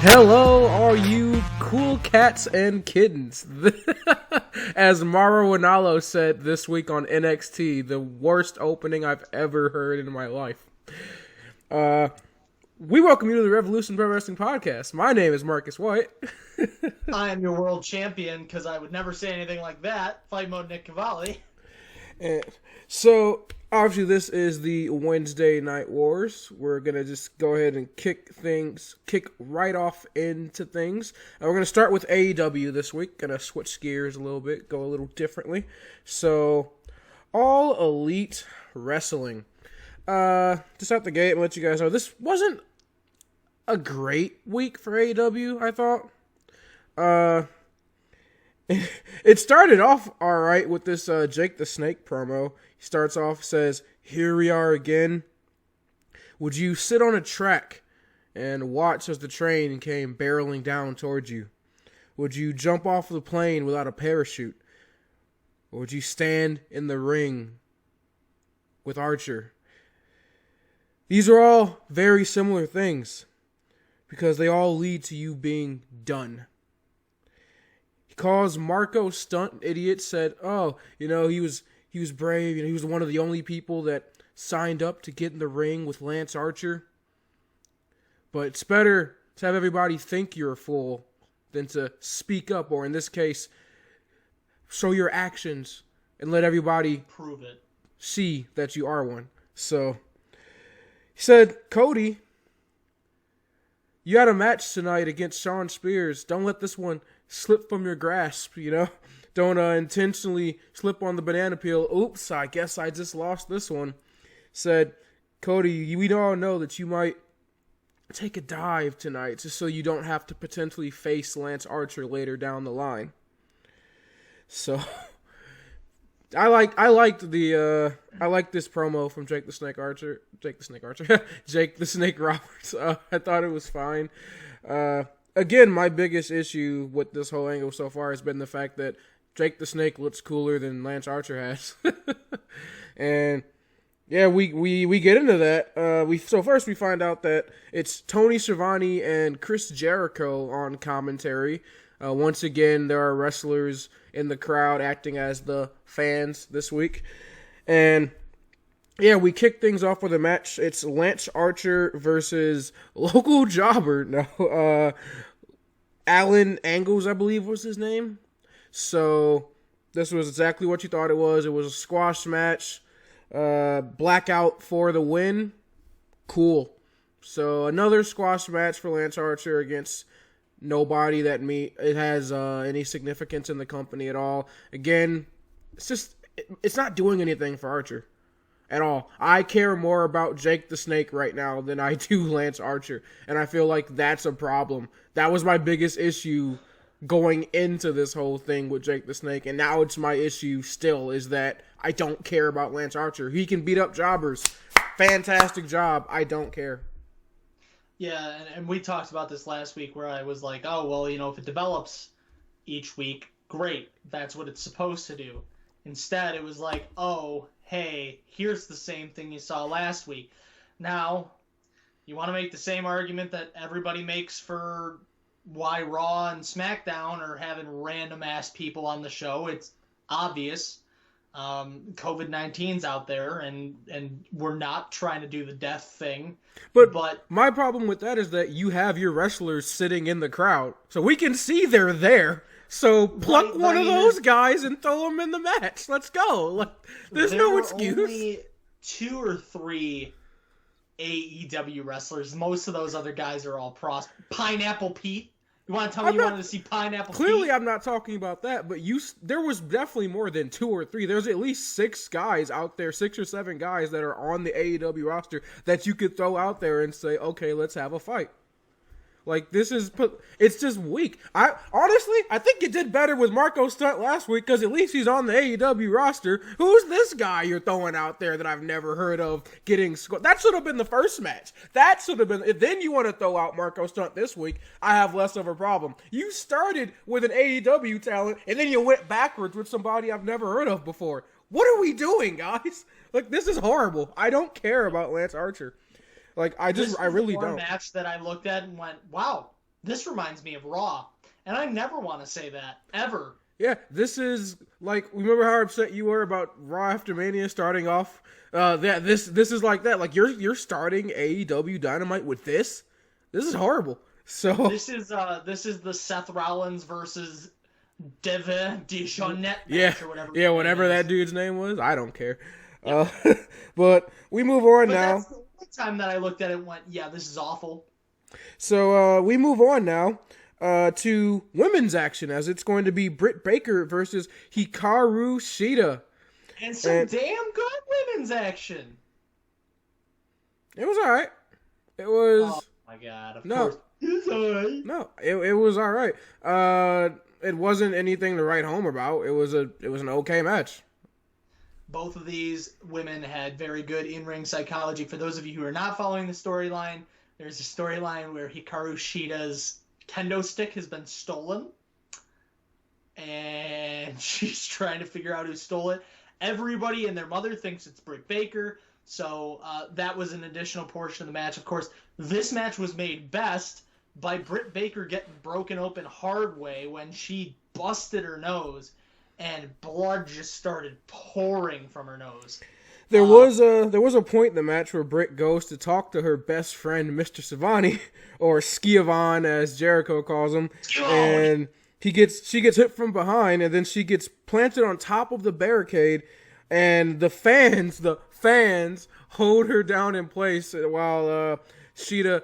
Hello, all you cool cats and kittens. As Mauro Ranallo said this week on NXT, the worst opening I've ever heard in my life. We welcome you to the Revolution Pro Wrestling Podcast. My name is Marcus White. I am your world champion, because I would never say anything like that. Fight mode Nick Cavalli. And so, obviously, this is the Wednesday Night Wars. We're going to just go ahead and kick right off into things. We're going to start with AEW this week. Going to switch gears a little bit, go a little differently. So, All Elite Wrestling. Just out the gate, and let you guys know, this wasn't a great week for AEW, I thought. It started off alright with this Jake the Snake promo. He starts off, says, "Here we are again. Would you sit on a track and watch as the train came barreling down towards you? Would you jump off the plane without a parachute? Or would you stand in the ring with Archer?" These are all very similar things because they all lead to you being done. He calls Marco Stunt idiot, said, he was brave, he was one of the only people that signed up to get in the ring with Lance Archer. But it's better to have everybody think you're a fool than to speak up, or in this case, show your actions and let everybody prove it. See that you are one. So he said, "Cody, you had a match tonight against Shawn Spears. Don't let this one slip from your grasp, Don't intentionally slip on the banana peel. Oops, I guess I just lost this one." Said, "Cody, we all know that you might take a dive tonight just so you don't have to potentially face Lance Archer later down the line." So I like this promo from Jake the Snake Roberts. I thought it was fine. Again, my biggest issue with this whole angle so far has been the fact that Jake the Snake looks cooler than Lance Archer has. And yeah, we get into that. So first we find out that it's Tony Schiavone and Chris Jericho on commentary. Once again, there are wrestlers in the crowd acting as the fans this week. And yeah, we kick things off with a match. It's Lance Archer versus local jobber. Alan Angles, I believe was his name. So this was exactly what you thought it was. It was a squash match. Blackout for the win. Cool. So another squash match for Lance Archer against nobody that it has any significance in the company at all. Again, it's not doing anything for Archer at all. I care more about Jake the Snake right now than I do Lance Archer, and I feel like that's a problem. That was my biggest issue going into this whole thing with Jake the Snake, and now it's my issue still, is that I don't care about Lance Archer. He can beat up jobbers. Fantastic job. I don't care. Yeah, and we talked about this last week where I was like, oh, well, if it develops each week, great. That's what it's supposed to do. Instead, it was like, oh, hey, here's the same thing you saw last week. Now, you want to make the same argument that everybody makes for why Raw and SmackDown are having random-ass people on the show. It's obvious. COVID-19's out there, and we're not trying to do the death thing. But my problem with that is that you have your wrestlers sitting in the crowd, so we can see they're there. So pluck one of those guys and throw them in the match. Let's go. There's no excuse. There were only 2 or 3 AEW wrestlers. Most of those other guys are all Pineapple Pete. You want to tell me you wanted to see Pineapple Pete? Clearly, I'm not talking about that, but there was definitely more than 2 or 3. There's at least 6 guys out there, 6 or 7 guys that are on the AEW roster that you could throw out there and say, okay, let's have a fight. It's just weak. I think you did better with Marco Stunt last week because at least he's on the AEW roster. Who's this guy you're throwing out there that I've never heard of getting scored? That should have been the first match. That should have been. If then you want to throw out Marco Stunt this week, I have less of a problem. You started with an AEW talent and then you went backwards with somebody I've never heard of before. What are we doing, guys? This is horrible. I don't care about Lance Archer. I really don't. Match that I looked at and went, wow, this reminds me of Raw. And I never want to say that, ever. Yeah, this is like, remember how upset you were about Raw after Mania starting off? This is like that. Like you're starting AEW Dynamite with this. This is horrible. So this is the Seth Rollins versus Dejonette match or whatever. Yeah, whatever that dude's name was, I don't care. Yeah. But we move on now. That's the only time that I looked at it and went, yeah, this is awful. So we move on now to women's action, as it's going to be Britt Baker versus Hikaru Shida. And some damn good women's action. It was all right. It was. Oh my god! Of course, it was all right. No, it was all right. It wasn't anything to write home about. It was an okay match. Both of these women had very good in-ring psychology. For those of you who are not following the storyline, there's a storyline where Hikaru Shida's kendo stick has been stolen, and she's trying to figure out who stole it. Everybody and their mother thinks it's Britt Baker, so that was an additional portion of the match. Of course, this match was made best by Britt Baker getting broken open hard way when she busted her nose, and blood just started pouring from her nose. There was a point in the match where Britt goes to talk to her best friend, Mr. Savani, or Schiavone as Jericho calls him, and she gets hit from behind, and then she gets planted on top of the barricade, and the fans hold her down in place while Shida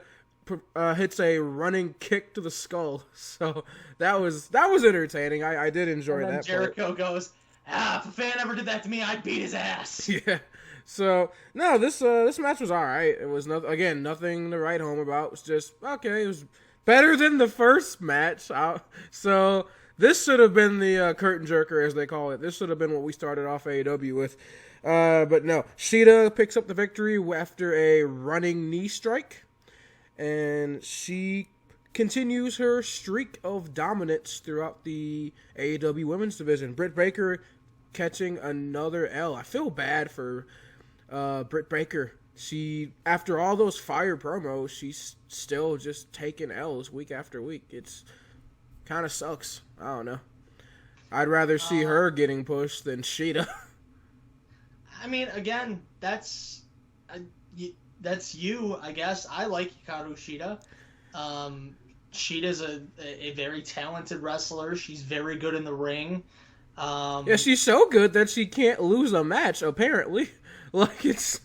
hits a running kick to the skull. So that was entertaining. I did enjoy that. Jericho goes, if a fan ever did that to me, I'd beat his ass. Yeah. So no, this match was all right. It was nothing to write home about. It was just okay. It was better than the first match. So this should have been the curtain jerker, as they call it. This should have been what we started off AEW with. But no, Shida picks up the victory after a running knee strike, and she continues her streak of dominance throughout the AEW women's division. Britt Baker catching another L. I feel bad for Britt Baker. She, after all those fire promos, she's still just taking L's week after week. It's kind of sucks. I don't know. I'd rather see her getting pushed than Shida. I mean, again, that's you, I guess. I like Hikaru Shida. Shida's a very talented wrestler. She's very good in the ring. Yeah, she's so good that she can't lose a match, apparently. Like, it's...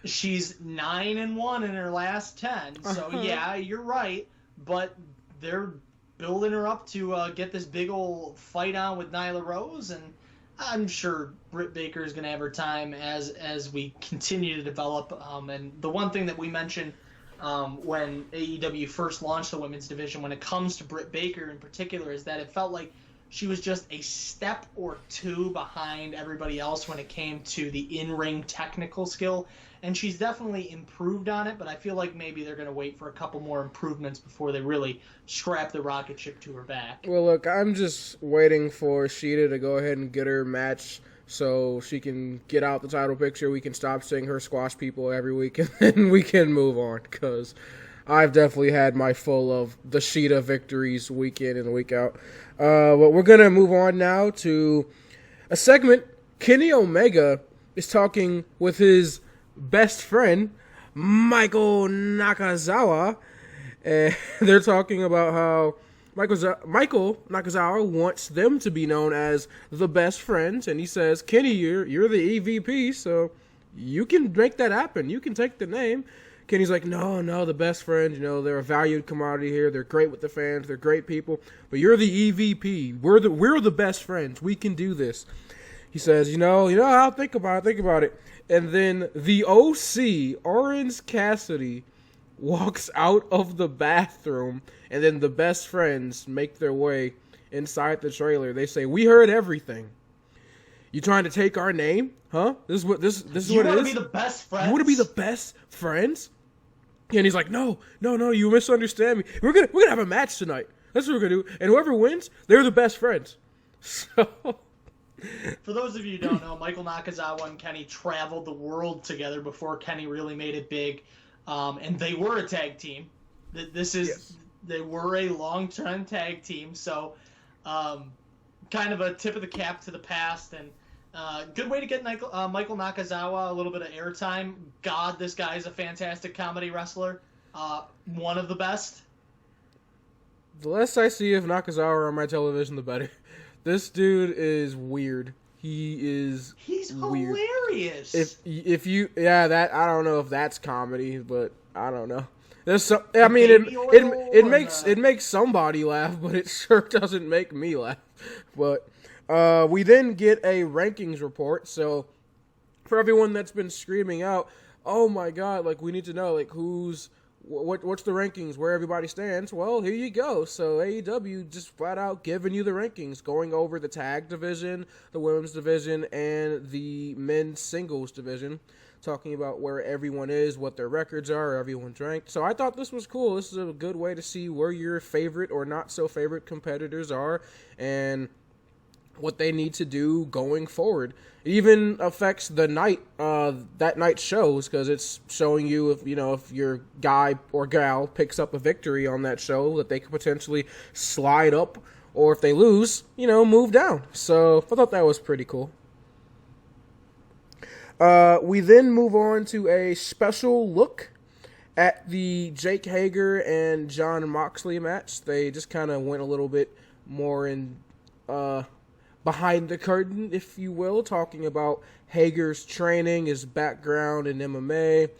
She's 9-1 in her last 10, so yeah, you're right. But they're building her up to get this big old fight on with Nyla Rose, and I'm sure Britt Baker is going to have her time as we continue to develop. And the one thing that we mentioned when AEW first launched the women's division, when it comes to Britt Baker in particular, is that it felt like she was just a step or two behind everybody else when it came to the in-ring technical skill. And she's definitely improved on it, but I feel like maybe they're going to wait for a couple more improvements before they really strap the rocket ship to her back. Well, look, I'm just waiting for Shida to go ahead and get her match so she can get out the title picture. We can stop seeing her squash people every week, and then we can move on, because I've definitely had my full of the Shida victories week in and week out. But we're going to move on now to a segment. Kenny Omega is talking with his best friend, Michael Nakazawa, and they're talking about how Michael Nakazawa wants them to be known as the best friends, and he says, Kenny, you're the EVP, so you can make that happen. You can take the name. Kenny's like, no, the best friends, they're a valued commodity here. They're great with the fans. They're great people. But you're the EVP. We're the best friends. We can do this. He says, I'll think about it. And then the OC, Orange Cassidy, walks out of the bathroom, and then the best friends make their way inside the trailer. They say, we heard everything. You trying to take our name? Huh? This is what it is? You want to be the best friends? You want to be the best friends? And he's like, no, you misunderstand me. We're gonna have a match tonight. That's what we're gonna do. And whoever wins, they're the best friends. So, for those of you who don't know, Michael Nakazawa and Kenny traveled the world together before Kenny really made it big, and they were a tag team. This is They were a long-term tag team, so kind of a tip of the cap to the past, and good way to get Michael Nakazawa a little bit of airtime. God, this guy is a fantastic comedy wrestler. One of the best. The less I see of Nakazawa on my television, the better. This dude is weird. He's weird. Hilarious. If you that I don't know if that's comedy, but I don't know. There's some. I mean, it makes somebody laugh, but it sure doesn't make me laugh. But we then get a rankings report. So for everyone that's been screaming out, "Oh my God!" Like we need to know like what's the rankings, where everybody stands. Well, here you go. So AEW just flat out giving you the rankings, going over the tag division, the women's division, and the men's singles division, talking about where everyone is, what their records are, everyone's ranked. So I thought this was cool. This is a good way to see where your favorite or not so favorite competitors are and what they need to do going forward. It even affects the night, that night's shows, because it's showing you if your guy or gal picks up a victory on that show, that they could potentially slide up, or if they lose, move down. So I thought that was pretty cool. We then move on to a special look at the Jake Hager and Jon Moxley match. They just kind of went a little bit more in behind the curtain, if you will, talking about Hager's training, his background in MMA,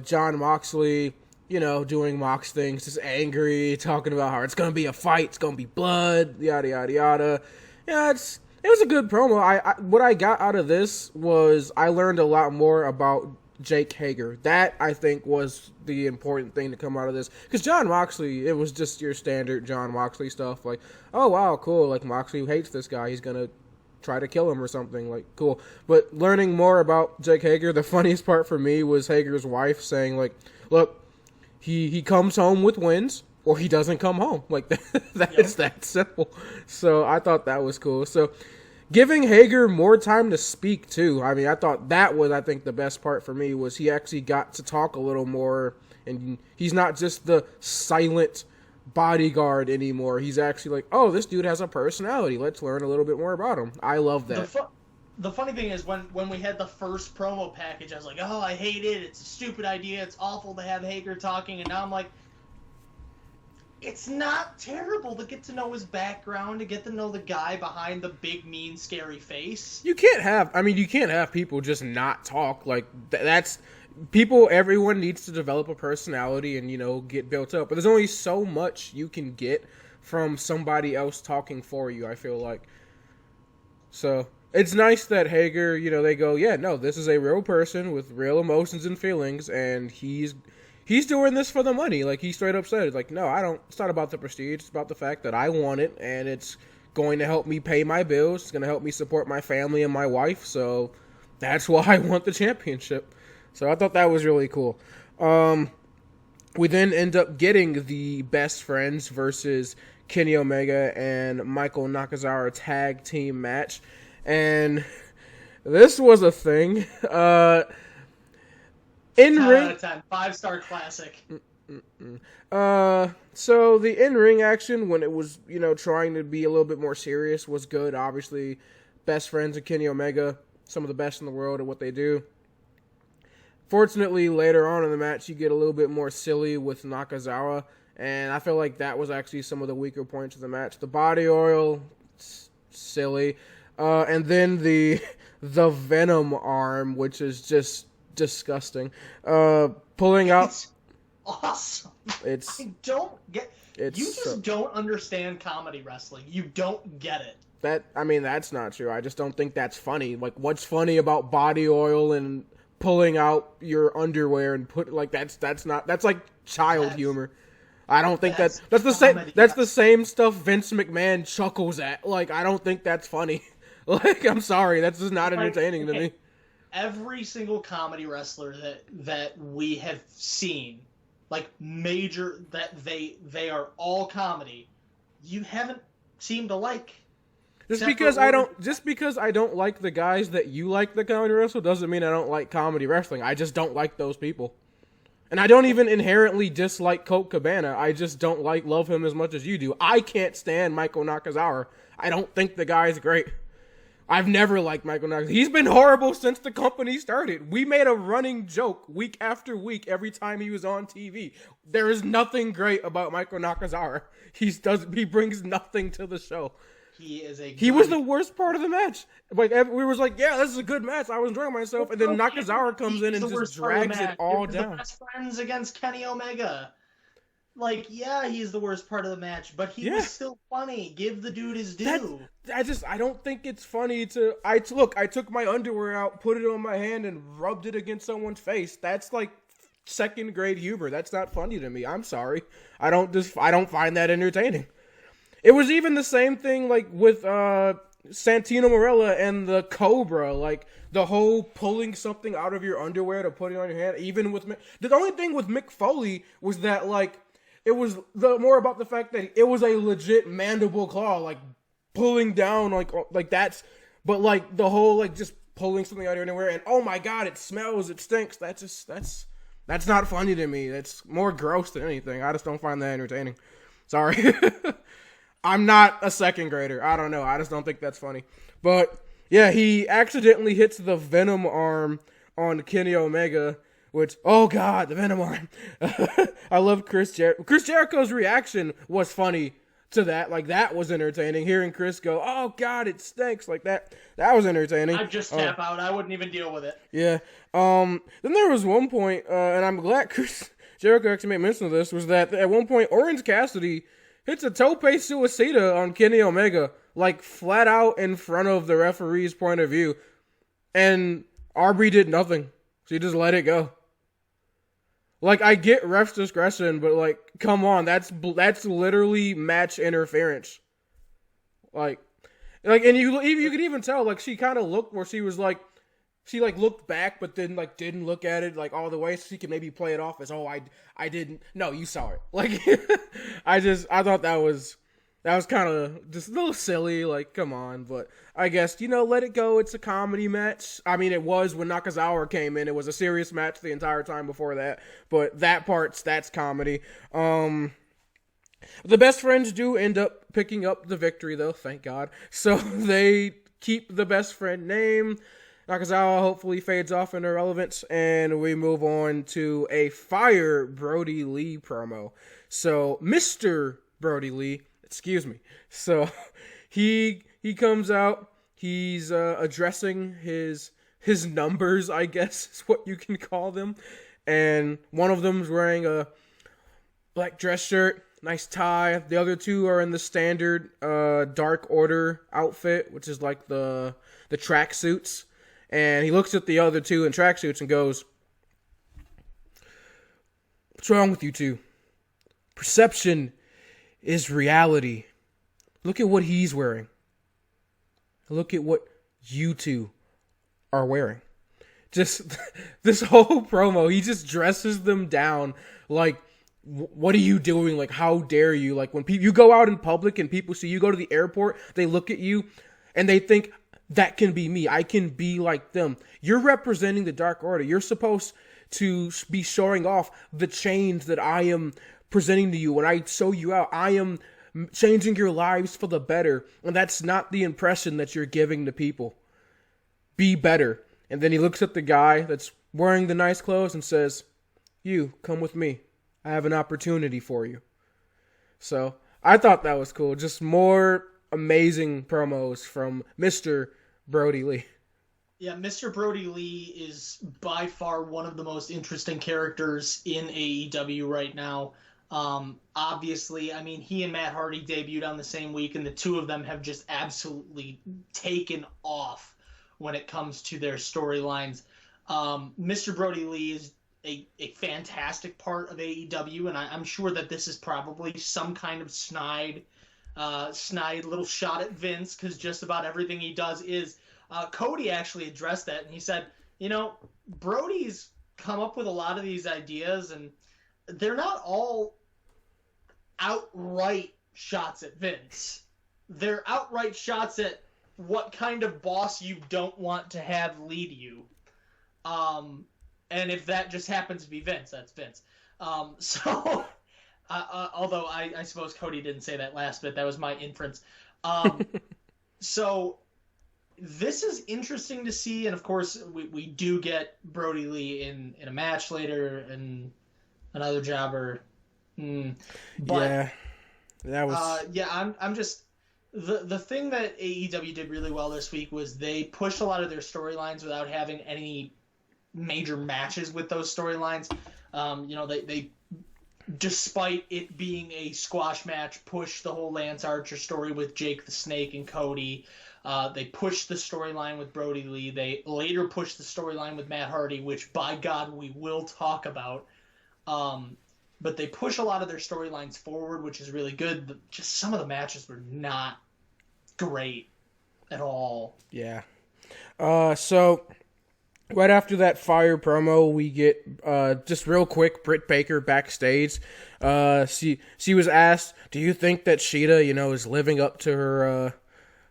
Jon Moxley, doing Mox things, just angry, talking about how it's going to be a fight, it's going to be blood, yada, yada, yada. Yeah, it was a good promo. What I got out of this was I learned a lot more about Jake Hager. That, I think, was the important thing to come out of this. Because Jon Moxley, it was just your standard Jon Moxley stuff. Like, oh, wow, cool. Like, Moxley hates this guy. He's going to try to kill him or something. Like, cool. But learning more about Jake Hager, the funniest part for me was Hager's wife saying, like, look, he comes home with wins, or he doesn't come home. Like, that's that simple. So I thought that was cool. So giving Hager more time to speak, too. I mean, I thought that was, the best part for me, was he actually got to talk a little more, and he's not just the silent bodyguard anymore. He's actually like, oh, this dude has a personality. Let's learn a little bit more about him. I love that. The funny thing is, when we had the first promo package, I was like, oh, I hate it. It's a stupid idea. It's awful to have Hager talking. And now I'm like, it's not terrible to get to know his background, to get to know the guy behind the big, mean, scary face. You can't have people just not talk. Like, that's people, everyone needs to develop a personality and, get built up. But there's only so much you can get from somebody else talking for you, I feel like. So it's nice that Hager, they go, yeah, no, this is a real person with real emotions and feelings, and he's doing this for the money. Like, he straight up said, like, no, it's not about the prestige. It's about the fact that I want it, and it's going to help me pay my bills. It's going to help me support my family and my wife, so that's why I want the championship. So I thought that was really cool. We then end up getting the Best Friends versus Kenny Omega and Michael Nakazawa tag team match. And this was a thing. In-ring, 10, 5-star classic. So the in-ring action, when it was, trying to be a little bit more serious, was good. Obviously, Best Friends and Kenny Omega, some of the best in the world at what they do. Fortunately, later on in the match, you get a little bit more silly with Nakazawa, and I feel like that was actually some of the weaker points of the match. The body oil, silly, and then the Venom arm, which is just disgusting. Pulling out. It's awesome. I don't get. You just don't understand comedy wrestling. You don't get it. That's not true. I just don't think that's funny. Like, what's funny about body oil and pulling out your underwear and that's like child humor. I don't think that's the same stuff Vince McMahon chuckles at. Like, I don't think that's funny. Like, I'm sorry, that's just not entertaining to me. Every single comedy wrestler that we have seen, like major, that they are all comedy, you haven't seemed to like. Just because I don't like the guys that you like the comedy wrestle doesn't mean I don't like comedy wrestling. I just don't like those people. And I don't even inherently dislike Colt Cabana. I just don't love him as much as you do. I can't stand Michael Nakazawa. I don't think the guy's great. I've never liked Michael Nakazawa. He's been horrible since the company started. We made a running joke week after week every time he was on TV. There is nothing great about Michael Nakazawa. He brings nothing to the show. He was the worst part of the match. Like, we was like, yeah, this is a good match. I was enjoying myself, and then Nakazawa comes in and just drags it all down. The best friends against Kenny Omega. Like, yeah, he's the worst part of the match, but he was still funny. Give the dude his due. I don't think it's funny to. I took my underwear out, put it on my hand, and rubbed it against someone's face. That's like second grade humor. That's not funny to me. I'm sorry. I don't find that entertaining. It was even the same thing like with Santino Marella and the Cobra, like the whole pulling something out of your underwear to put it on your hand. Even with the only thing with Mick Foley was that like it was more about the fact that it was a legit mandible claw, like pulling down like that's, but like the whole like just pulling something out of your underwear and oh my god, it smells, it stinks. That's not funny to me. That's more gross than anything. I just don't find that entertaining. Sorry. I'm not a second grader. I don't know. I just don't think that's funny. But, yeah, he accidentally hits the Venom arm on Kenny Omega, which, oh, God, the Venom arm. I love Chris Jericho. Chris Jericho's reaction was funny to that. Like, that was entertaining. Hearing Chris go, oh, God, it stinks. Like, that was entertaining. I'd just tap out. I wouldn't even deal with it. Yeah. Then there was one point, and I'm glad Chris Jericho actually made mention of this, was that at one point, Orange Cassidy hits a tope suicida on Kenny Omega, like flat out in front of the referee's point of view. And RB did nothing. So he just let it go. Like, I get ref's discretion, but like, come on, that's literally match interference. And you could even tell, like, she kind of looked where she was like, she like looked back, but then like didn't look at it like all the way, so she could maybe play it off as, oh, I didn't. No, you saw it. Like, I thought that was kind of just a little silly. Like, come on, but I guess let it go. It's a comedy match. I mean, it was when Nakazawa came in. It was a serious match the entire time before that, but that's comedy. The best friends do end up picking up the victory, though. Thank God. So they keep the best friend name. Nakazawa hopefully fades off in irrelevance, and we move on to a Fire Brody Lee promo. So, Mr. Brody Lee, excuse me. So, he comes out, he's addressing his numbers, I guess is what you can call them. And one of them's wearing a black dress shirt, nice tie. The other two are in the standard Dark Order outfit, which is like the track suits. And he looks at the other two in tracksuits and goes, what's wrong with you two? Perception is reality. Look at what he's wearing. Look at what you two are wearing. Just this whole promo, he just dresses them down like, what are you doing? Like, how dare you? Like, when you go out in public and people see you go to the airport, they look at you and they think, that can be me. I can be like them. You're representing the Dark Order. You're supposed to be showing off the change that I am presenting to you. When I show you out, I am changing your lives for the better. And that's not the impression that you're giving to people. Be better. And then he looks at the guy that's wearing the nice clothes and says, you, come with me. I have an opportunity for you. So, I thought that was cool. Just more amazing promos from Mr. Brody Lee. Yeah, Mr. Brody Lee is by far one of the most interesting characters in AEW right now. Obviously, I mean, he and Matt Hardy debuted on the same week, and the two of them have just absolutely taken off when it comes to their storylines. Mr. Brody Lee is a fantastic part of AEW, and I'm sure that this is probably some kind of snide little shot at Vince, because just about everything he does is. Cody actually addressed that, and he said, Brody's come up with a lot of these ideas, and they're not all outright shots at Vince. They're outright shots at what kind of boss you don't want to have lead you. And if that just happens to be Vince, that's Vince. So, although I suppose Cody didn't say that last bit, that was my inference. So this is interesting to see, and of course we do get Brody Lee in a match later and another jobber. But yeah, that was I'm just the thing that AEW did really well this week was they pushed a lot of their storylines without having any major matches with those storylines. They despite it being a squash match, pushed the whole Lance Archer story with Jake the Snake and Cody. They pushed the storyline with Brody Lee. They later pushed the storyline with Matt Hardy, which, by God, we will talk about. But they push a lot of their storylines forward, which is really good. Just some of the matches were not great at all. Yeah. So right after that fire promo, we get just real quick Britt Baker backstage. She was asked, "Do you think that Sheeta, is living up to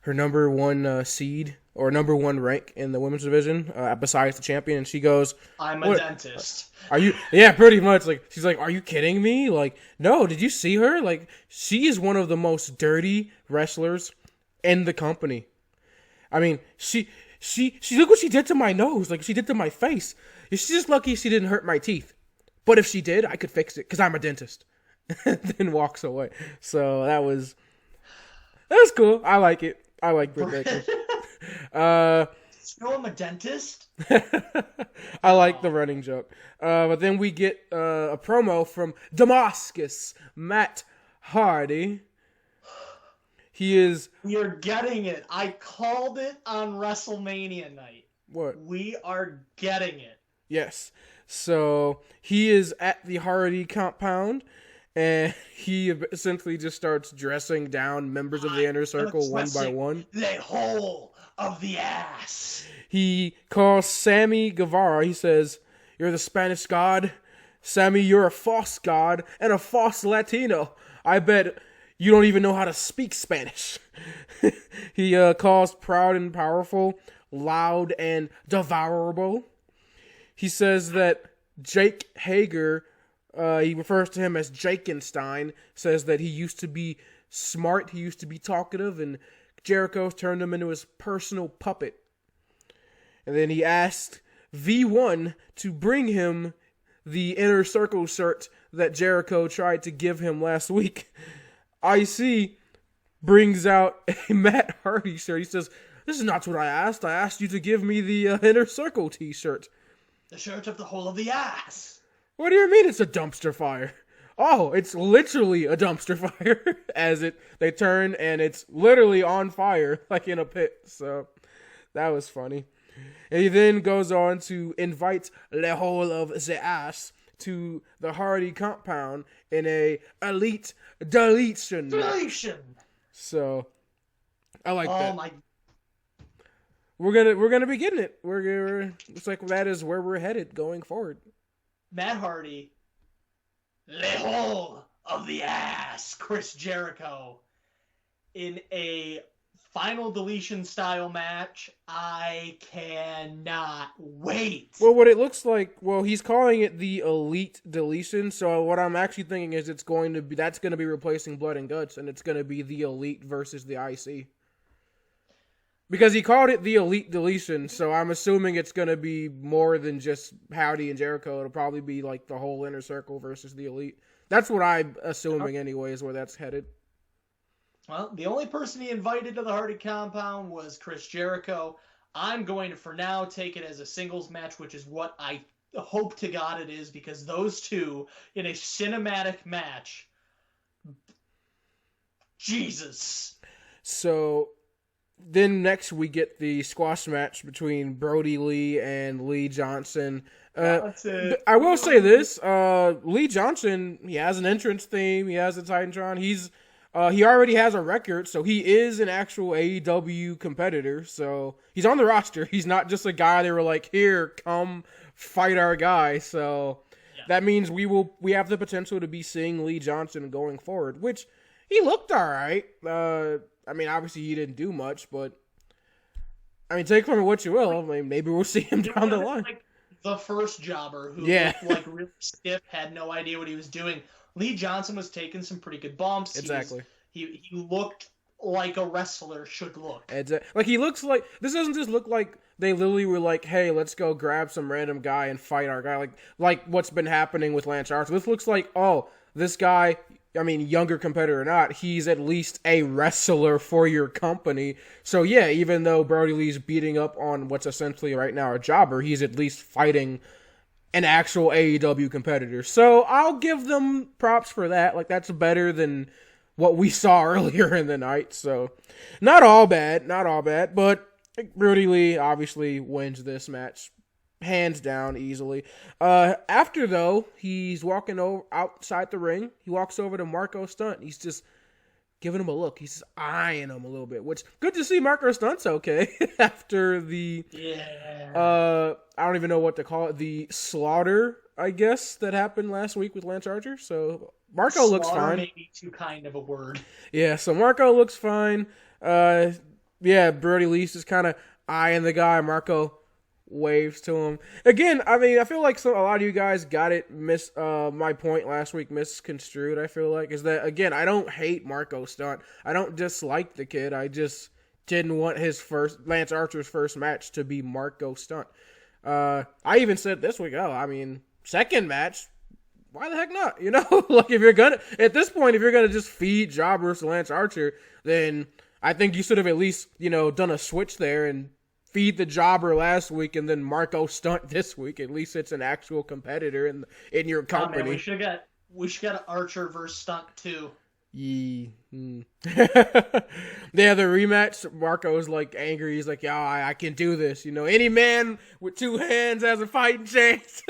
her number one seed or number one rank in the women's division besides the champion?" And she goes, "I'm a dentist." Are you? Yeah, pretty much. Like, she's like, "Are you kidding me? Like, no. Did you see her? Like, she is one of the most dirty wrestlers in the company. I mean, she look what she did to my nose. Like, she did to my face. She's just lucky she didn't hurt my teeth. But if she did, I could fix it because I'm a dentist." Then walks away. So that was cool. I like it. I like Britt Baker. I'm a dentist. I like the running joke. But then we get a promo from Damascus, Matt Hardy. You're getting it. I called it on WrestleMania night. What? We are getting it. Yes. So he is at the Hardy compound, and he essentially just starts dressing down members of the Inner Circle one by one. The whole of the ass. He calls Sammy Guevara. He says, "You're the Spanish god. Sammy, you're a false god and a false Latino. I bet you don't even know how to speak Spanish." He calls Proud and Powerful loud and devourable. He says that Jake Hager, he refers to him as Jakenstein, says that he used to be smart, he used to be talkative, and Jericho's turned him into his personal puppet. And then he asked V1 to bring him the Inner Circle shirt that Jericho tried to give him last week. IC brings out a Matt Hardy shirt. He says, "This is not what I asked. I asked you to give me the Inner Circle t-shirt." The shirt of the whole of the ass. What do you mean it's a dumpster fire? Oh, it's literally a dumpster fire as they turn and it's literally on fire like in a pit. So that was funny. And he then goes on to invite the whole of the ass to the Hardy compound in a elite deletion. So I like that. Oh my! We're gonna be getting it. It's like that is where we're headed going forward. Matt Hardy, the whole of the ass, Chris Jericho, in a final deletion style match. I cannot wait. Well, what it looks like, he's calling it the elite deletion. So what I'm actually thinking is that's going to be replacing Blood and Guts, and it's going to be the elite versus the IC. Because he called it the elite deletion, so I'm assuming it's going to be more than just Howdy and Jericho. It'll probably be like the whole Inner Circle versus the elite. That's what I'm assuming anyway, is where that's headed. Well, the only person he invited to the Hardy compound was Chris Jericho. I'm going to, for now, take it as a singles match, which is what I hope to God it is, because those two in a cinematic match, Jesus. So then next we get the squash match between Brody Lee and Lee Johnson. That's it. I will say this, Lee Johnson, he has an entrance theme, he has a Titantron, he already has a record, so he is an actual AEW competitor, so he's on the roster. He's not just a guy they were like, "Here, come fight our guy." So that means we have the potential to be seeing Lee Johnson going forward, which he looked all right. I mean, obviously he didn't do much, but I mean, take from it what you will. I mean, maybe we'll see him down the line. the first jobber who Yeah. looked like really stiff, had no idea what he was doing. Lee Johnson was taking some pretty good bumps. Exactly. He looked like a wrestler should look. Like, he looks like, this doesn't just look like they literally were like, hey, let's go grab some random guy and fight our guy. Like what's been happening with Lance Archer. This looks like, oh, this guy, I mean, younger competitor or not, he's at least a wrestler for your company. So yeah, even though Brody Lee's beating up on what's essentially right now a jobber, he's at least fighting an actual AEW competitor. So I'll give them props for that. Like, that's better than what we saw earlier in the night. So not all bad, but Brody Lee obviously wins this match hands down easily. After, though, he's walking over outside the ring. He walks over to Marco Stunt. He's just giving him a look. He's just eyeing him a little bit, which good to see Marco Stunt's okay after the I don't even know what to call it, the slaughter, I guess, that happened last week with Lance Archer. So Marco looks fine. Maybe too kind of a word. Yeah, so Marco looks fine. Brody Lee's just kind of eyeing the guy. Marco waves to him. Again, I mean, I feel like a lot of you guys got it my point last week misconstrued, I feel like, is that, again, I don't hate Marco Stunt. I don't dislike the kid. I just didn't want Lance Archer's first match to be Marco Stunt. I even said this week, second match, why the heck not? Like, at this point, if you're gonna just feed jobbers to Lance Archer, then I think you should have at least, done a switch there and feed the jobber last week and then Marco Stunt this week. At least it's an actual competitor in your company. Oh, man, we should get Archer versus Stunt too. Yeah, the rematch, Marco's like angry. He's like, yeah, I can do this. Any man with two hands has a fighting chance.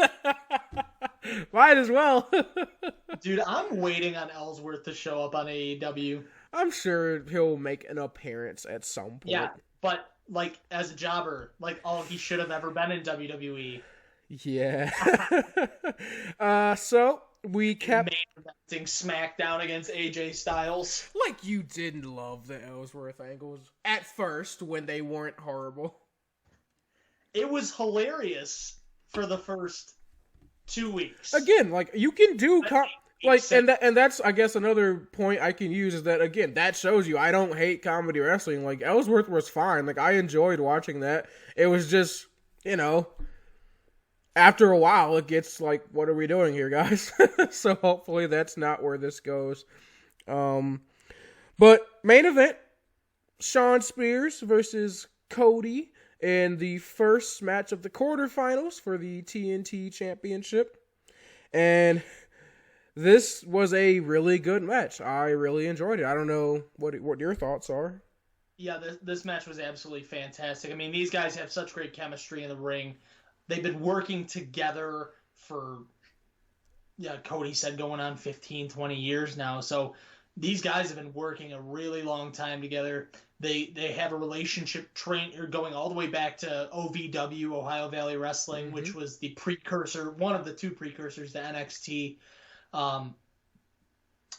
Might as well. Dude, I'm waiting on Ellsworth to show up on AEW. I'm sure he'll make an appearance at some point. Yeah, but like as a jobber, like all he should have ever been in WWE. Yeah. So we kept main SmackDown against AJ Styles. Like, you didn't love the Ellsworth angles at first when they weren't horrible. It was hilarious for the first 2 weeks. Again, like, you can do and that's, I guess, another point I can use is that, again, that shows you I don't hate comedy wrestling. Like, Ellsworth was fine. Like, I enjoyed watching that. It was just, after a while, it gets like, what are we doing here, guys? So hopefully that's not where this goes. But main event, Shawn Spears versus Cody in the first match of the quarterfinals for the TNT Championship. And this was a really good match. I really enjoyed it. I don't know what your thoughts are. Yeah, this match was absolutely fantastic. I mean, these guys have such great chemistry in the ring. They've been working together for, Cody said going on 15, 20 years now. So these guys have been working a really long time together. They have a relationship going all the way back to OVW, Ohio Valley Wrestling, which was the precursor, one of the two precursors to NXT.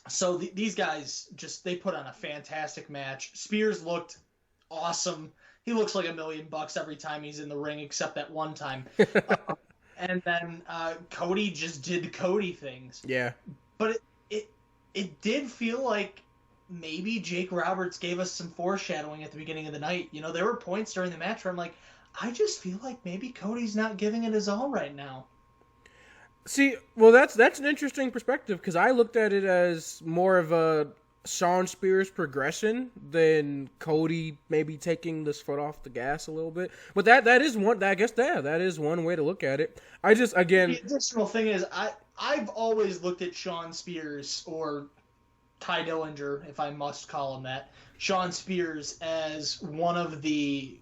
So these guys they put on a fantastic match. Spears looked awesome. He looks like $1 million every time he's in the ring, except that one time. And then Cody just did Cody things. Yeah. But it did feel like maybe Jake Roberts gave us some foreshadowing at the beginning of the night. There were points during the match where I'm like, I just feel like maybe Cody's not giving it his all right now. See, well, that's an interesting perspective because I looked at it as more of a Shawn Spears progression than Cody maybe taking this foot off the gas a little bit. But that is one, I guess that is one way to look at it. I just, again, the additional thing is I've always looked at Shawn Spears, or Ty Dillinger, if I must call him that, Shawn Spears as one of the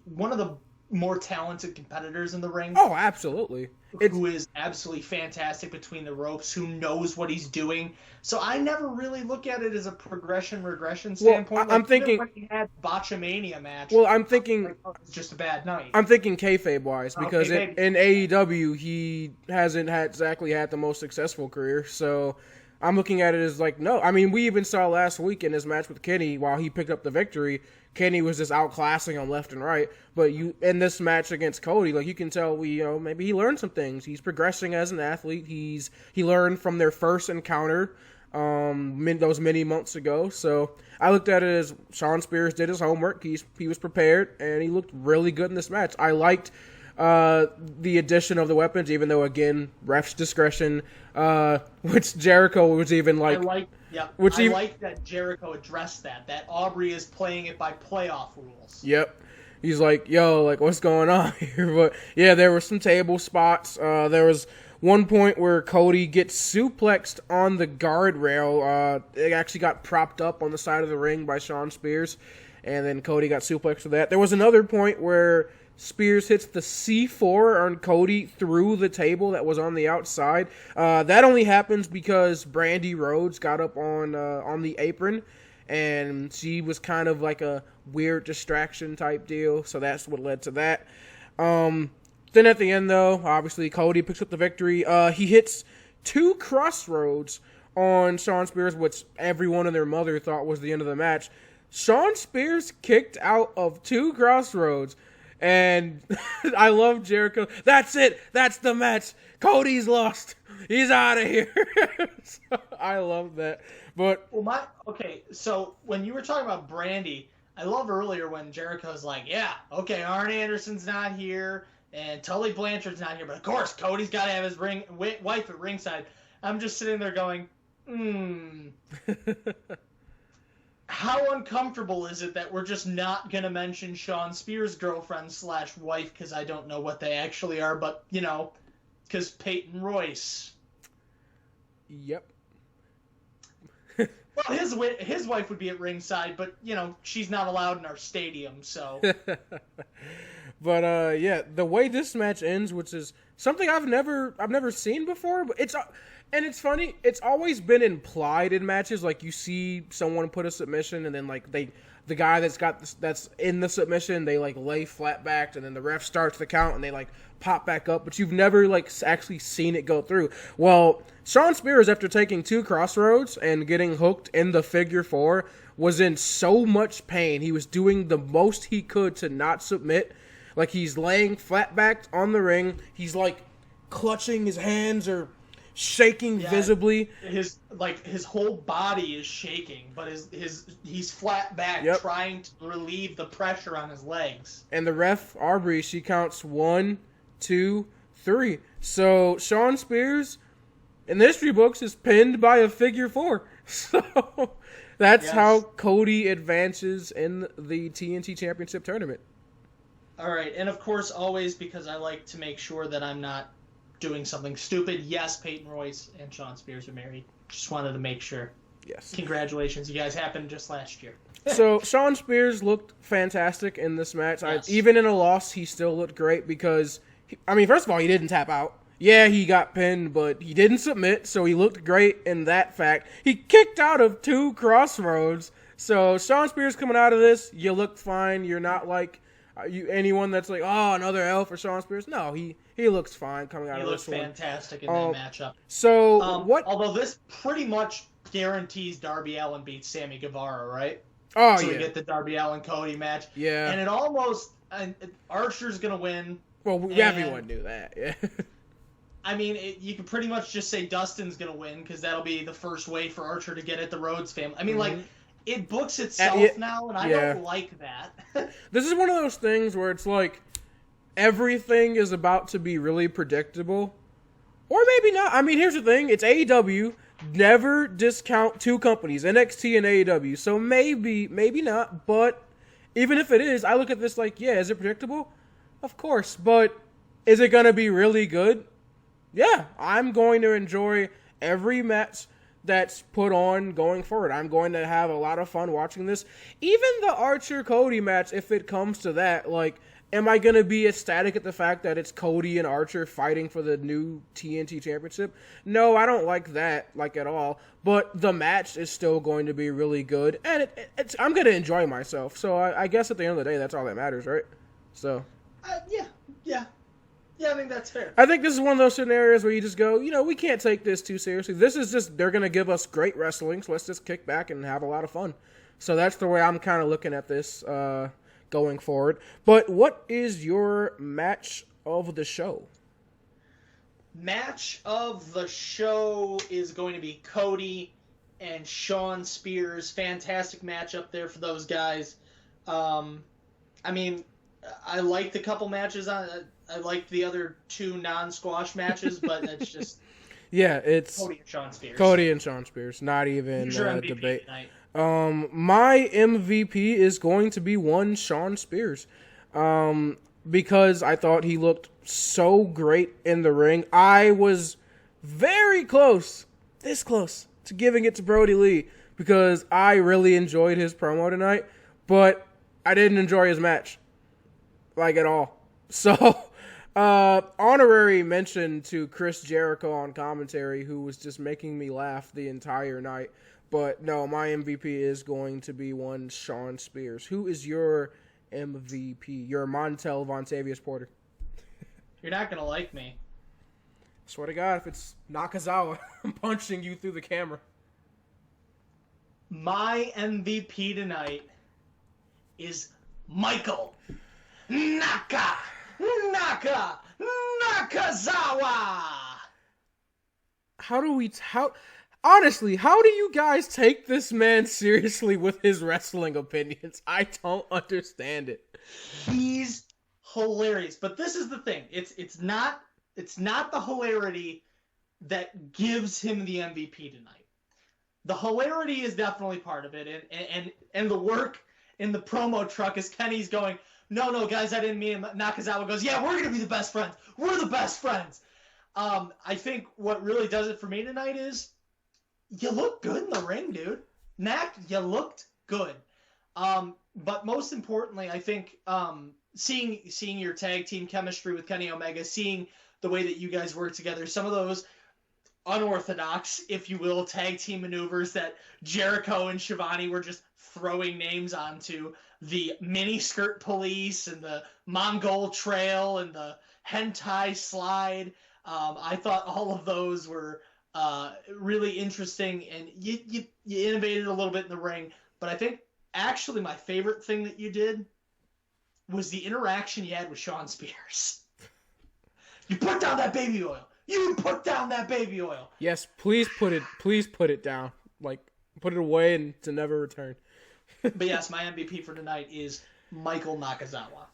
more talented competitors in the ring. Oh, absolutely. Who is absolutely fantastic between the ropes, who knows what he's doing. So I never really look at it as a regression standpoint. Well, I'm thinking when he had Botchamania match. Well, I'm thinking it was just a bad night. I'm thinking kayfabe wise because in AEW he hasn't exactly had the most successful career. So I'm looking at it as like, no. I mean, we even saw last week in his match with Kenny, while he picked up the victory, Kenny was just outclassing him left and right. But in this match against Cody, like, you can tell maybe he learned some things. He's progressing as an athlete. He learned from their first encounter those many months ago. So I looked at it as Shawn Spears did his homework. He was prepared, and he looked really good in this match. I liked the addition of the weapons, even though, again, ref's discretion, which Jericho was even like... I like that Jericho addressed that Aubrey is playing it by playoff rules. Yep. He's like, yo, like, what's going on here? But, yeah, there were some table spots. There was one point where Cody gets suplexed on the guardrail. It actually got propped up on the side of the ring by Shawn Spears, and then Cody got suplexed for that. There was another point where Spears hits the C4 on Cody through the table that was on the outside. That only happens because Brandy Rhodes got up on the apron, and she was kind of like a weird distraction type deal, so that's what led to that. Then at the end, though, obviously Cody picks up the victory. He hits 2 crossroads on Shawn Spears, which everyone and their mother thought was the end of the match. Shawn Spears kicked out of 2 crossroads. And I love Jericho. That's it. That's the match. Cody's lost. He's out of here. So, I love that. But so when you were talking about Brandy, I love earlier when Jericho's like, yeah, okay, Arn Anderson's not here, and Tully Blanchard's not here, but of course Cody's got to have his wife at ringside. I'm just sitting there going, how uncomfortable is it that we're just not going to mention Shawn Spears' girlfriend/wife, because I don't know what they actually are, but, because Peyton Royce. Yep. Well, his wife would be at ringside, but, she's not allowed in our stadium, so. But, yeah, the way this match ends, which is something I've never seen before, but it's funny, it's always been implied in matches, like you see someone put a submission and then like the guy that's in the submission, they like lay flat backed and then the ref starts the count and they like pop back up, but you've never like actually seen it go through. Well, Shawn Spears, after taking 2 crossroads and getting hooked in the figure 4, was in so much pain. He was doing the most he could to not submit. Like, he's laying flat backed on the ring. He's like clutching his hands or shaking visibly. His whole body is shaking, but he's flat back, trying to relieve the pressure on his legs. And the ref, Aubrey, she counts 1, 2, 3. So Shawn Spears in the history books is pinned by a figure 4. So that's how Cody advances in the TNT Championship tournament. All right, and of course, always, because I like to make sure that I'm not doing something stupid, yes, Peyton Royce and Shawn Spears are married. Just wanted to make sure. Yes. Congratulations, you guys happened just last year. So Shawn Spears looked fantastic in this match. Yes. Even in a loss, he still looked great because, first of all, he didn't tap out. Yeah, he got pinned, but he didn't submit, so he looked great in that fact. He kicked out of 2 crossroads. So Shawn Spears coming out of this, you look fine. You're not like anyone that's like, oh, another L for Shawn Spears. No, he looks fine coming out of this one. He looked fantastic in that matchup. So what? Although this pretty much guarantees Darby Allin beats Sammy Guevara, right? Oh, so we get the Darby Allin-Cody match. Yeah. And it almost Archer's gonna win. Well, everyone knew that. Yeah. You could pretty much just say Dustin's gonna win because that'll be the first way for Archer to get at the Rhodes family. It books itself now, and I don't like that. This is one of those things where it's like everything is about to be really predictable. Or maybe not. Here's the thing. It's AEW. Never discount 2 companies, NXT and AEW. So maybe not. But even if it is, I look at this like, is it predictable? Of course. But is it going to be really good? Yeah. I'm going to enjoy every match that's put on going forward. I'm going to have a lot of fun watching this. Even the Archer-Cody match, if it comes to that, am I going to be ecstatic at the fact that it's Cody and Archer fighting for the new TNT Championship? No, I don't like that, at all. But the match is still going to be really good, and I'm going to enjoy myself. So I guess at the end of the day, that's all that matters, right? So. Yeah. Yeah, I think that's fair. I think this is one of those scenarios where you just go, we can't take this too seriously. This is just, they're going to give us great wrestling, so let's just kick back and have a lot of fun. So that's the way I'm kind of looking at this going forward. But what is your match of the show? Match of the show is going to be Cody and Shawn Spears. Fantastic matchup there for those guys. I mean, I liked a couple matches. I liked the other two non-squash matches, but it's just it's Cody and Shawn Spears. Cody and Shawn Spears, not even a debate. Tonight. My MVP is going to be one Shawn Spears, because I thought he looked so great in the ring. I was very close, this close, to giving it to Brody Lee because I really enjoyed his promo tonight, but I didn't enjoy his match, like, at all. So, honorary mention to Chris Jericho on commentary, who was just making me laugh the entire night. But no, my MVP is going to be one Shawn Spears. Who is your MVP? Your Montel Vontavious Porter. You're not going to like me. Swear to God, if it's Nakazawa, I'm punching you through the camera. My MVP tonight is Michael Nakazawa. Honestly, how do you guys take this man seriously with his wrestling opinions? I don't understand it. He's hilarious, but this is the thing. It's not the hilarity that gives him the MVP tonight. The hilarity is definitely part of it, and the work in the promo truck is Kenny's going, no, guys, I didn't mean it. Nakazawa goes, yeah, we're gonna be the best friends. We're the best friends. I think what really does it for me tonight is you look good in the ring, dude. Nak, you looked good. But most importantly, I think seeing your tag team chemistry with Kenny Omega, seeing the way that you guys work together, some of those unorthodox, if you will, tag team maneuvers that Jericho and Shivani were just throwing names onto, the miniskirt police and the Mongol trail and the hentai slide. I thought all of those were really interesting, and you innovated a little bit in the ring. But I think actually my favorite thing that you did was the interaction you had with Shawn Spears. You put down that baby oil. You put down that baby oil. Yes, please put it down. Like, put it away and to never return. But yes, my MVP for tonight is Michael Nakazawa.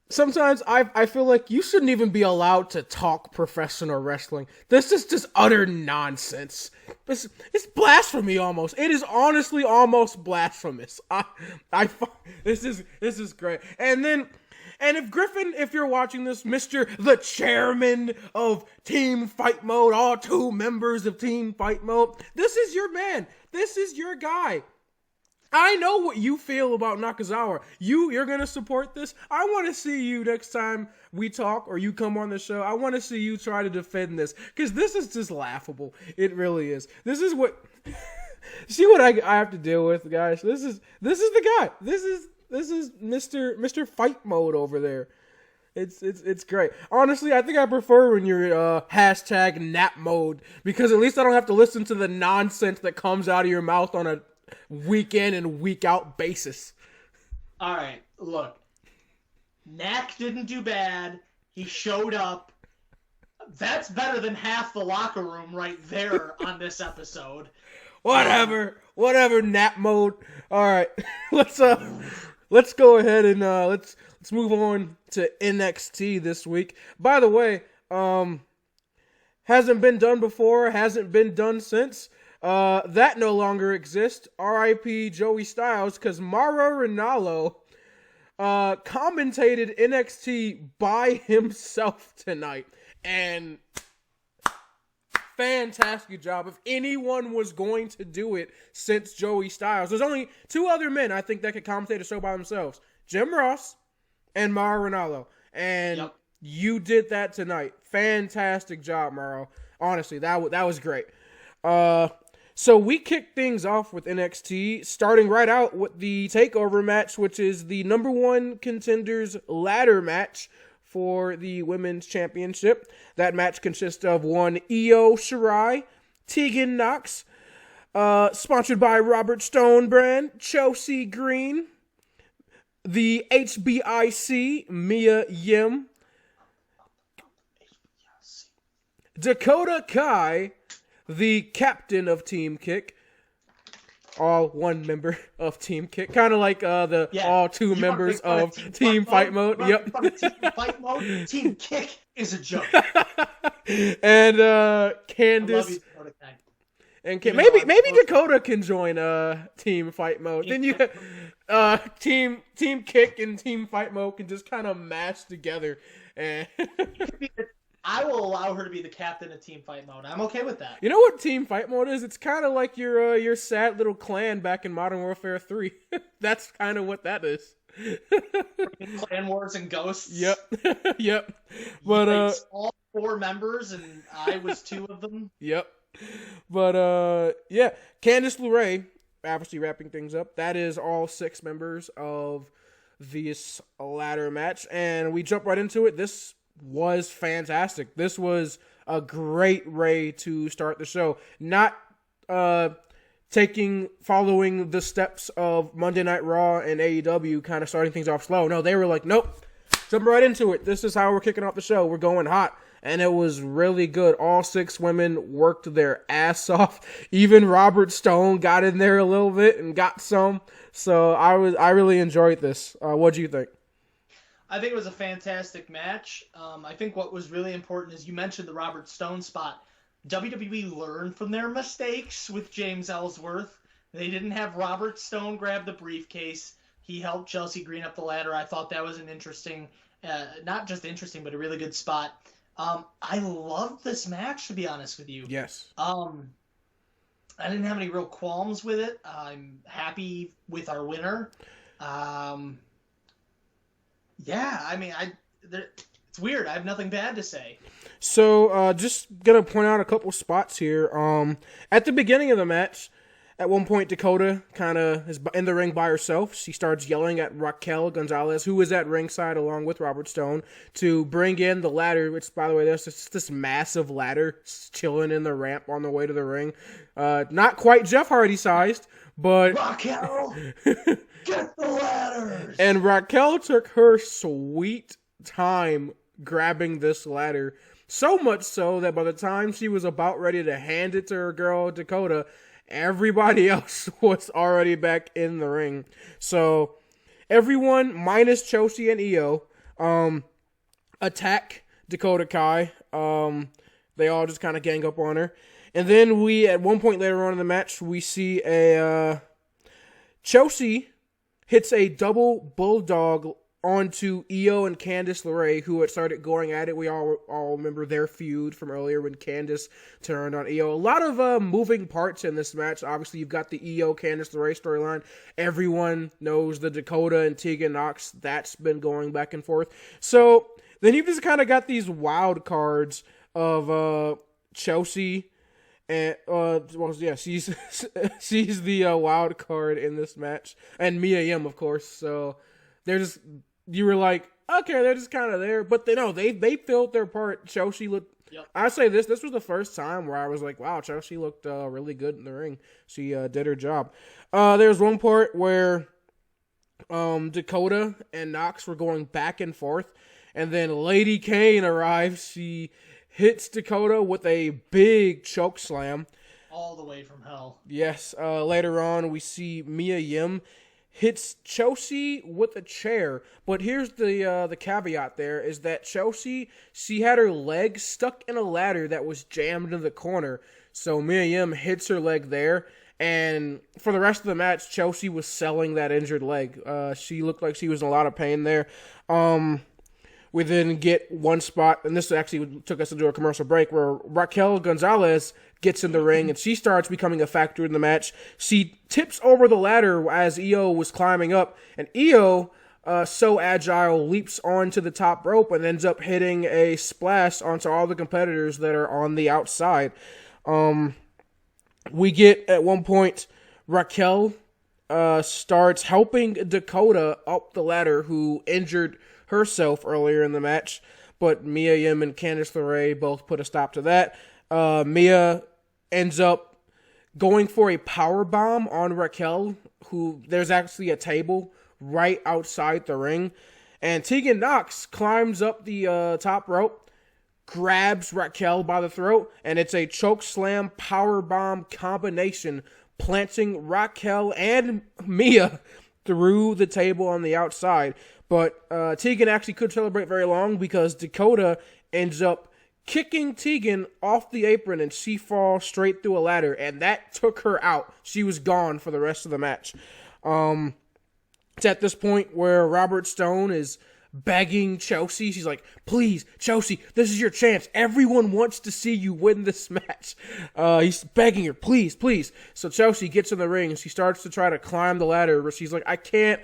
Sometimes I feel like you shouldn't even be allowed to talk professional wrestling. This is just utter nonsense. It's blasphemy almost. It is honestly almost blasphemous. This is great. And if Griffin, if you're watching this, Mr. the Chairman of Team Fight Mode, all 2 members of Team Fight Mode, this is your man. This is your guy. I know what you feel about Nakazawa. You're going to support this. I want to see you next time we talk or you come on the show. I want to see you try to defend this because this is just laughable. It really is. This is what... See what I have to deal with, guys. This is the guy. This is Mr. Fight Mode over there. It's great. Honestly, I think I prefer when you're hashtag nap mode because at least I don't have to listen to the nonsense that comes out of your mouth on a week in and week out basis. All right, look. Nak didn't do bad. He showed up. That's better than half the locker room right there on this episode. Whatever, nap mode. All right, let's go ahead and let's move on to NXT this week. By the way, hasn't been done before, hasn't been done since. That no longer exists. R.I.P. Joey Styles, because Mauro Ranallo commentated NXT by himself tonight, and fantastic job. If anyone was going to do it since Joey Styles, there's only 2 other men I think that could commentate a show by themselves: Jim Ross and Mauro Ranallo. And you did that tonight. Fantastic job, Mauro. Honestly, that was great. So we kicked things off with NXT, starting right out with the Takeover match, which is the number one contenders ladder match for the Women's Championship. That match consists of one Io Shirai, Tegan Nox, sponsored by Robert Stone brand, Chelsea Green, the HBIC, Mia Yim, Dakota Kai, the captain of Team Kick, all one member of Team Kick, kind of like all two members of Team Fight Mode. Yep. Team Fight Mode. Team Kick is a joke. And Candice. And maybe Dakota can join Team Fight Mode. Then you Team Kick and Team Fight Mode can just kind of mash together. And I will allow her to be the captain of Team Fight Mode. I'm okay with that. You know what Team Fight Mode is? It's kind of like your sad little clan back in Modern Warfare 3. That's kind of what that is. Clan Wars and Ghosts. Yep. Yep. But all 4 members, and I was 2 of them. Yep. But yeah, Candice LeRae, obviously wrapping things up. That is all 6 members of this ladder match, and we jump right into it. This was fantastic. This was a great way to start the show. Not following the steps of Monday Night Raw and AEW, kind of starting things off slow. No, they were like, nope, jump right into it. This is how we're kicking off the show. We're going hot. And it was really good. All 6 women worked their ass off. Even Robert Stone got in there a little bit and got some. So I really enjoyed this. What do you think? I think it was a fantastic match. I think what was really important is you mentioned the Robert Stone spot. WWE learned from their mistakes with James Ellsworth. They didn't have Robert Stone grab the briefcase. He helped Chelsea Green up the ladder. I thought that was an interesting, not just interesting, but a really good spot. I loved this match, to be honest with you. Yes. I didn't have any real qualms with it. I'm happy with our winner. Yeah, I mean, it's weird. I have nothing bad to say. So, just gonna point out a couple spots here. At the beginning of the match, at one point, Dakota kind of is in the ring by herself. She starts yelling at Raquel Gonzalez, who is at ringside along with Robert Stone, to bring in the ladder, which, by the way, there's just this massive ladder chilling in the ramp on the way to the ring. Not quite Jeff Hardy sized, but... Raquel, get the ladders! And Raquel took her sweet time grabbing this ladder, so much so that by the time she was about ready to hand it to her girl, Dakota, everybody else was already back in the ring. So everyone minus Chelsea and Io attack Dakota Kai. They all just kind of gang up on her. And then we, at one point later on in the match, we see Chelsea hits a double bulldog onto Io and Candice LeRae, who had started going at it. We all remember their feud from earlier when Candice turned on Io. A lot of moving parts in this match. Obviously, you've got the Io Candice LeRae storyline. Everyone knows the Dakota and Tegan Nox. That's been going back and forth. So then you've just kind of got these wild cards of Chelsea. And she's the wild card in this match, and Mia Yim, of course. So you were like, okay, they're just kind of there, but they filled their part. Chelsea looked. Yep. I say this was the first time where I was like, wow, Chelsea looked really good in the ring. She did her job. There's one part where Dakota and Nox were going back and forth, and then Lady Kane arrives. She hits Dakota with a big choke slam. All the way from hell. Yes. Later on, we see Mia Yim hits Chelsea with a chair. But here's the caveat there, is that Chelsea, she had her leg stuck in a ladder that was jammed in the corner. So Mia Yim hits her leg there. And for the rest of the match, Chelsea was selling that injured leg. She looked like she was in a lot of pain there. We then get one spot, and this actually took us into a commercial break, where Raquel Gonzalez gets in the ring, and she starts becoming a factor in the match. She tips over the ladder as Io was climbing up, and Io, so agile, leaps onto the top rope and ends up hitting a splash onto all the competitors that are on the outside. We get at one point Raquel starts helping Dakota up the ladder, who injured herself earlier in the match, but Mia Yim and Candice LeRae both put a stop to that. Mia ends up going for a power bomb on Raquel, who there's actually a table right outside the ring, and Tegan Nox climbs up the top rope, grabs Raquel by the throat, and it's a choke slam power bomb combination, planting Raquel and Mia through the table on the outside. But Tegan actually couldn't celebrate very long because Dakota ends up kicking Tegan off the apron and she falls straight through a ladder, and that took her out. She was gone for the rest of the match. It's at this point where Robert Stone is begging Chelsea. She's like, please, Chelsea, this is your chance. Everyone wants to see you win this match. He's begging her, please, please. So Chelsea gets in the ring and she starts to try to climb the ladder, but she's like, I can't,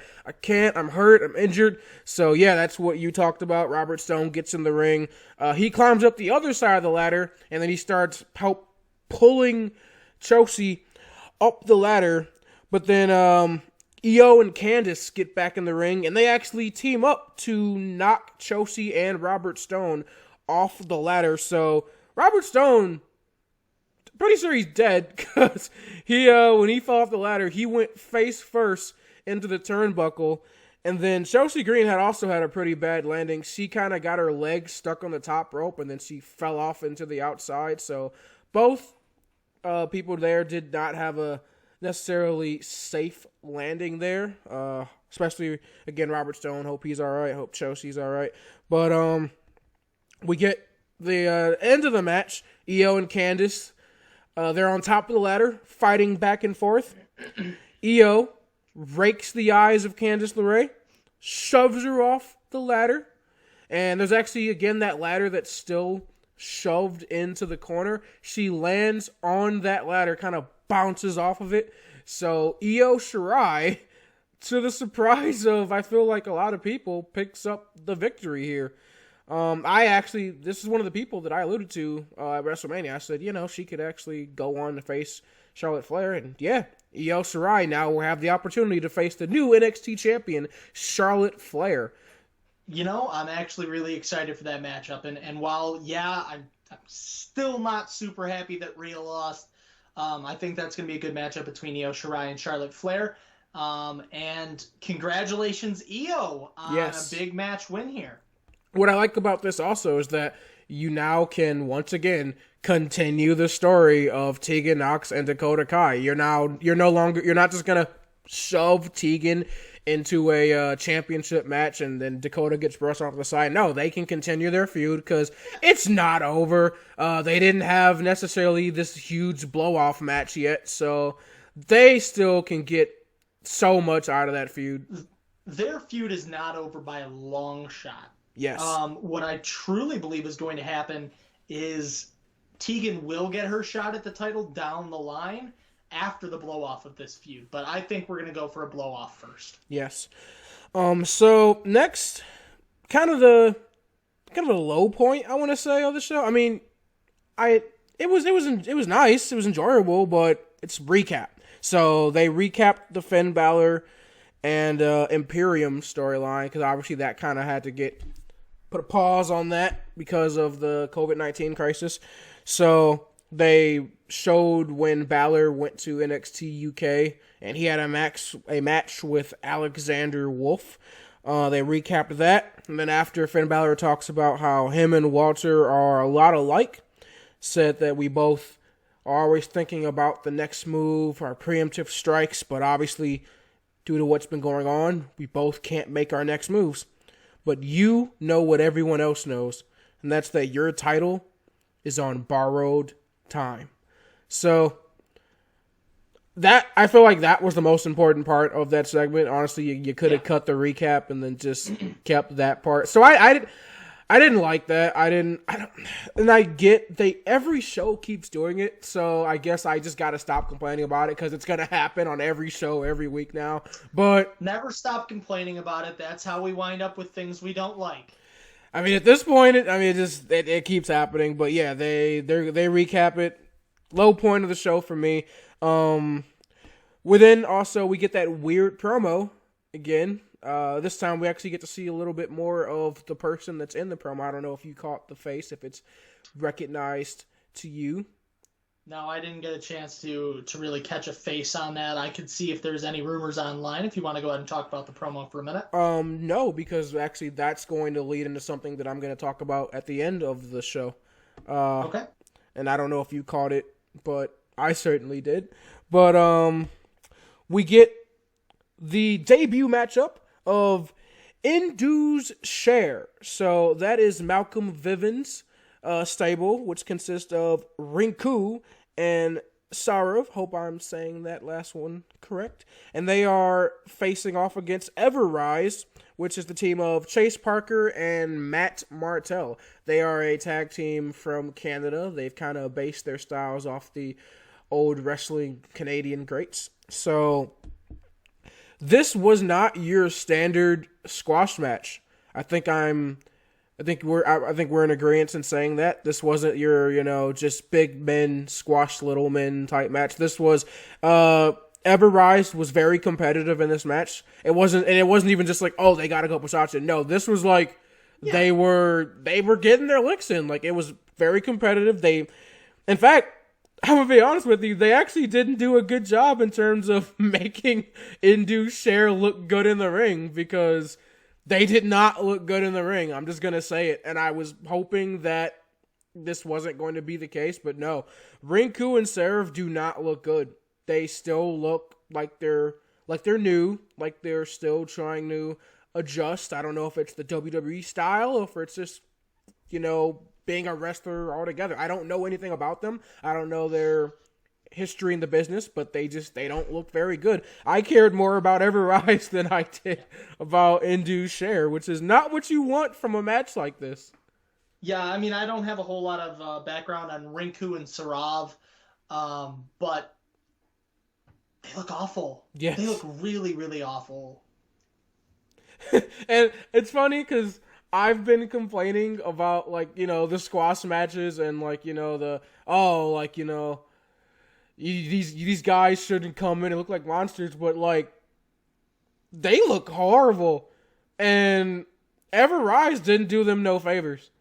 I'm hurt, I'm injured. So yeah, that's what you talked about. Robert Stone gets in the ring. He climbs up the other side of the ladder, and then he starts pulling Chelsea up the ladder. But then Io and Candice get back in the ring, and they actually team up to knock Chelsea and Robert Stone off the ladder. So Robert Stone, pretty sure he's dead, because when he fell off the ladder, he went face first into the turnbuckle. And then Chelsea Green had also had a pretty bad landing. She kind of got her legs stuck on the top rope, and then she fell off into the outside. So both people there did not have a necessarily safe landing there, especially, again, Robert Stone. Hope he's all right. Hope Chelsea's all right. But we get the end of the match. Io and Candice, they're on top of the ladder, fighting back and forth. Io rakes the eyes of Candice LeRae, shoves her off the ladder, and there's actually, again, that ladder that's still shoved into the corner. She lands on that ladder, kind of bounces off of it. So Io Shirai, to the surprise of, I feel like, a lot of people, picks up the victory here. This is one of the people that I alluded to at WrestleMania. I said, she could actually go on to face Charlotte Flair. And yeah, Io Shirai now will have the opportunity to face the new NXT champion, Charlotte Flair. I'm actually really excited for that matchup. And while, I'm still not super happy that Rhea lost, I think that's going to be a good matchup between Io Shirai and Charlotte Flair. And congratulations, Io, on a big match win here. What I like about this also is that you now can, once again, continue the story of Tegan Nox and Dakota Kai. You're not just going to shove Tegan into a championship match and then Dakota gets brushed off the side. No, they can continue their feud because it's not over. They didn't have necessarily this huge blow-off match yet, so they still can get so much out of that feud. Their feud is not over by a long shot. Yes. What I truly believe is going to happen is Tegan will get her shot at the title down the line after the blow-off of this feud. But I think we're going to go for a blow-off first. Yes. So next, kind of the low point, I want to say, of the show. I mean, it was nice. It was enjoyable, but it's recap. So they recapped the Finn Balor and Imperium storyline, because obviously that kind of had to put a pause on that because of the COVID-19 crisis. So they showed when Balor went to NXT UK and he had a match with Alexander Wolf. They recapped that. And then after, Finn Balor talks about how him and Walter are a lot alike. Said that we both are always thinking about the next move, our preemptive strikes, but obviously, due to what's been going on, we both can't make our next moves. But you know what everyone else knows, and that's that your title is on borrowed time. So that, I feel like that was the most important part of that segment. Honestly, you could have cut the recap and then just kept that part. So I didn't like that. I get every show keeps doing it, so I guess I just got to stop complaining about it because it's going to happen on every show every week now. But never stop complaining about it. That's how we wind up with things we don't like. I mean, at this point, it keeps happening. But yeah, they recap it. low point of the show for me. Within also we get that weird promo again. This time we actually get to see a little bit more of the person that's in the promo. I don't know if you caught the face, if it's recognized to you. No, I didn't get a chance to really catch a face on that. I could see if there's any rumors online if you want to go ahead and talk about the promo for a minute. No, because actually that's going to lead into something that I'm going to talk about at the end of the show. Okay. And I don't know if you caught it, but I certainly did. But we get the debut matchup of Indu's Share. So that is Malcolm Viven's stable, which consists of Rinku and Sarav. Hope I'm saying that last one correct. And they are facing off against Everrise, which is the team of Chase Parker and Matt Martell. They are a tag team from Canada. They've kind of based their styles off the old wrestling Canadian greats. So this was not your standard squash match. I think we're in agreement in saying that this wasn't your, just big men squash little men type match. This was Everrise was very competitive in this match. It wasn't even just like, oh, they got to go push out. No, this was like they were getting their licks in. Like, it was very competitive. In fact, I'm gonna be honest with you, they actually didn't do a good job in terms of making Indu Share look good in the ring, because they did not look good in the ring. I'm just gonna say it. And I was hoping that this wasn't going to be the case, but no. Rinku and Sarav do not look good. They still look like they're new, like they're still trying to adjust. I don't know if it's the WWE style or if it's just, being a wrestler altogether. I don't know anything about them. I don't know their history in the business, but they don't look very good. I cared more about Everrise than I did about Indu Share, which is not what you want from a match like this. Yeah, I mean, I don't have a whole lot of background on Rinku and Sarav, but they look awful. Yes. They look really, really awful. And it's funny because I've been complaining about, the squash matches and, these guys shouldn't come in and look like monsters, but, they look horrible. And Everrise didn't do them no favors.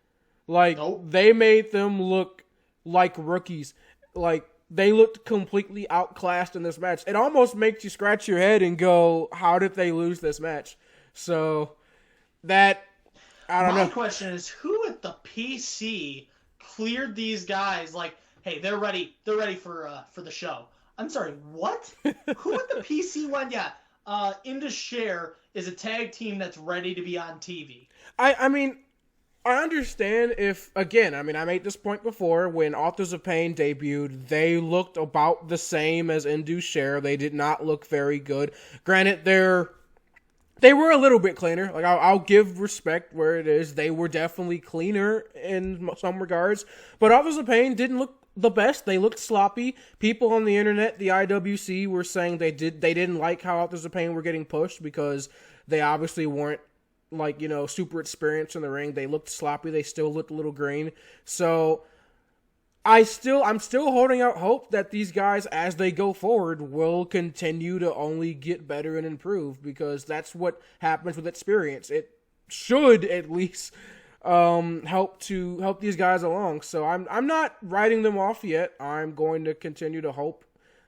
Nope. They made them look like rookies. They looked completely outclassed in this match. It almost makes you scratch your head and go, how did they lose this match? So, that... I don't know. My question is, who at the PC cleared these guys? Like, hey, they're ready. They're ready for the show. I'm sorry, what? Who at the PC went? Yeah, Indus Share is a tag team that's ready to be on TV. I mean, I understand if, again, I made this point before, when Authors of Pain debuted, they looked about the same as Indus Share. They did not look very good. Granted, they were a little bit cleaner. I'll give respect where it is. They were definitely cleaner in some regards. But Authors of Pain didn't look the best. They looked sloppy. People on the internet, the IWC, were saying they didn't like how Authors of Pain were getting pushed because they obviously weren't super experienced in the ring. They looked sloppy. They still looked a little green. So I'm still holding out hope that these guys, as they go forward, will continue to only get better and improve, because that's what happens with experience. It should at least help these guys along. So I'm not writing them off yet. I'm going to continue to hope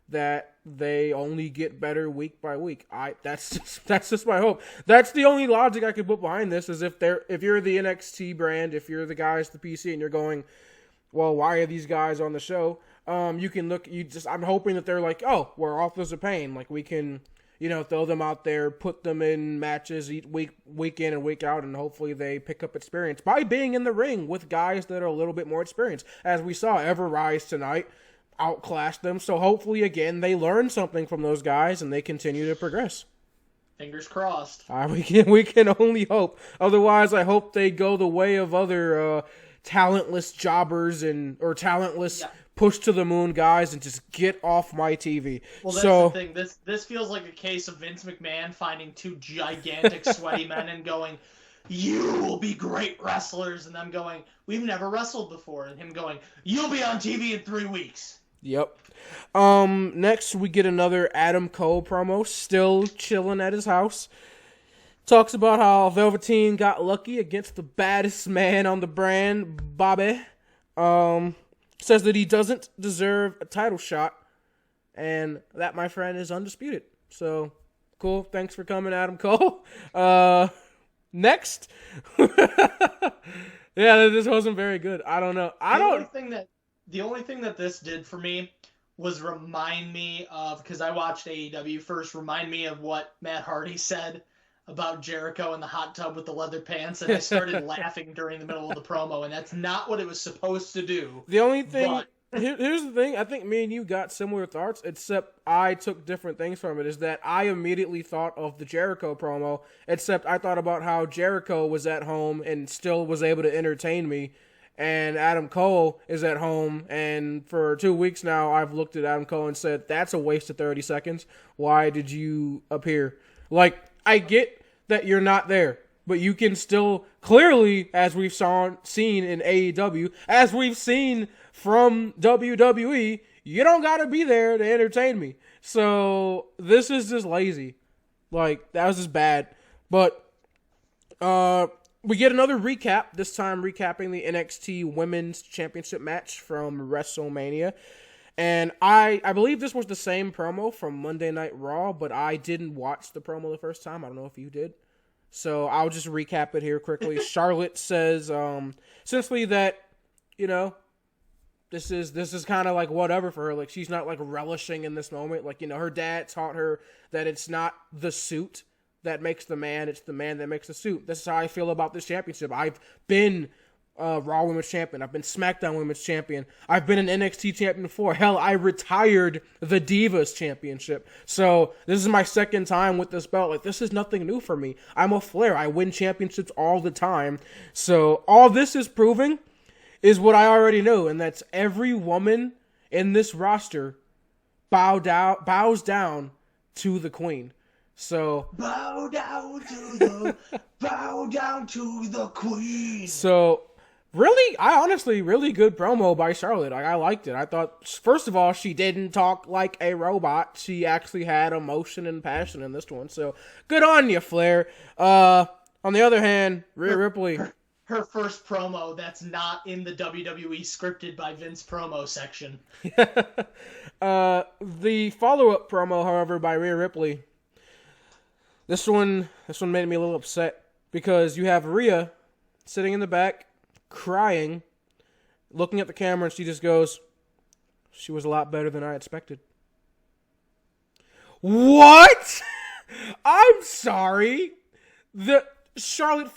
that they only get better week by week. That's just my hope. That's the only logic I could put behind this, is if you're the NXT brand, if you're the guys at the PC and you're going, well, why are these guys on the show? You can look. I'm hoping that they're like, oh, we're Authors of Pain. We can, throw them out there, put them in matches week in and week out, and hopefully they pick up experience by being in the ring with guys that are a little bit more experienced. As we saw, Everrise tonight outclassed them. So hopefully, again, they learn something from those guys and they continue to progress. Fingers crossed. We can only hope. Otherwise, I hope they go the way of other talentless jobbers or talentless push to the moon guys and just get off my TV. Well, that's the thing. This feels like a case of Vince McMahon finding two gigantic sweaty men and going, you will be great wrestlers, and them going, we've never wrestled before, and him going, you'll be on TV in 3 weeks. Yep. Next we get another Adam Cole promo, still chilling at his house. Talks about how Velveteen got lucky against the baddest man on the brand, Bobby. Says that he doesn't deserve a title shot, and that, my friend, is undisputed. So, cool. Thanks for coming, Adam Cole. Next. Yeah, this wasn't very good. I don't know. The only thing that this did for me was remind me of, because I watched AEW first, remind me of what Matt Hardy said about Jericho in the hot tub with the leather pants, and I started laughing during the middle of the promo, and that's not what it was supposed to do. The only thing, here's the thing, I think me and you got similar thoughts, except I took different things from it, is that I immediately thought of the Jericho promo, except I thought about how Jericho was at home and still was able to entertain me, and Adam Cole is at home, and for 2 weeks now, I've looked at Adam Cole and said, that's a waste of 30 seconds. Why did you appear? Like, I get that you're not there, but you can still clearly, as we've seen in AEW, as we've seen from WWE, you don't gotta be there to entertain me. So this is just lazy. Like, that was just bad. But we get another recap, this time recapping the NXT Women's Championship match from WrestleMania. And I believe this was the same promo from Monday Night Raw, but I didn't watch the promo the first time. I don't know if you did. So I'll just recap it here quickly. Charlotte says essentially that, you know, this is kind of like whatever for her. Like, she's not like relishing in this moment. Like, you know, her dad taught her that it's not the suit that makes the man, it's the man that makes the suit. This is how I feel about this championship. I've been Raw Women's Champion. I've been SmackDown Women's Champion. I've been an NXT Champion before. Hell, I retired the Divas Championship. So this is my second time with this belt. Like, this is nothing new for me. I'm a Flair. I win championships all the time. So all this is proving is what I already know, and that's every woman in this roster bows down to the Queen. So bow down to the Queen. So really, really good promo by Charlotte. I liked it. I thought, first of all, she didn't talk like a robot. She actually had emotion and passion in this one. So good on you, Flair. On the other hand, Rhea Ripley. Her first promo that's not in the WWE scripted by Vince promo section. The follow-up promo, however, by Rhea Ripley. This one made me a little upset because you have Rhea sitting in the back, crying, looking at the camera, and she just goes, "She was a lot better than I expected." What? I'm sorry. The Charlotte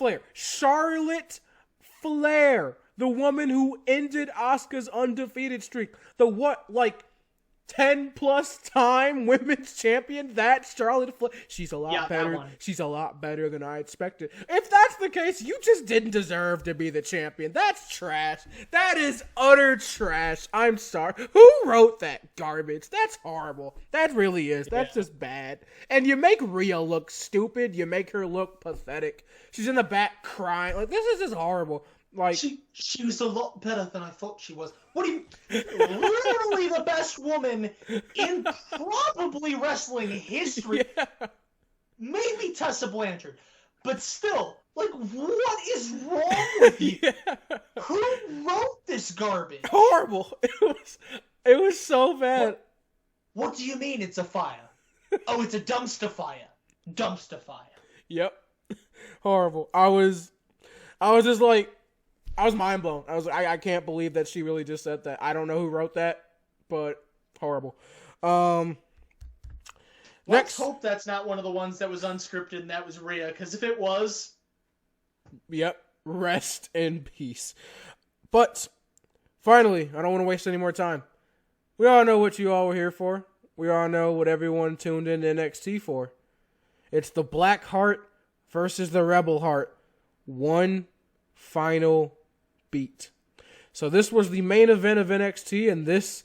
Flair, the woman who ended Asuka's undefeated streak, the 10+ time women's champion, that's Charlotte Flair. She's a lot better. She's a lot better than I expected. If that's the case, you just didn't deserve to be the champion. That's trash. That is utter trash. I'm sorry. Who wrote that garbage? That's horrible. That really is. That's just bad. And you make Rhea look stupid. You make her look pathetic. She's in the back crying. Like, this is just horrible. Like, she was a lot better than I thought she was. What do you... Literally the best woman in probably wrestling history. Yeah. Maybe Tessa Blanchard. But still, like, what is wrong with you? Yeah. Who wrote this garbage? Horrible. It was so bad. What do you mean it's a fire? Oh, it's a dumpster fire. Dumpster fire. Yep. Horrible. I was just like, I was mind blown. I was like, I can't believe that she really just said that. I don't know who wrote that, but horrible. Let's hope that's not one of the ones that was unscripted and that was Rhea, because if it was... Yep. Rest in peace. But, finally, I don't want to waste any more time. We all know what you all were here for. We all know what everyone tuned in to NXT for. It's the Black Heart versus the Rebel Heart. One final beat. So this was the main event of NXT, and this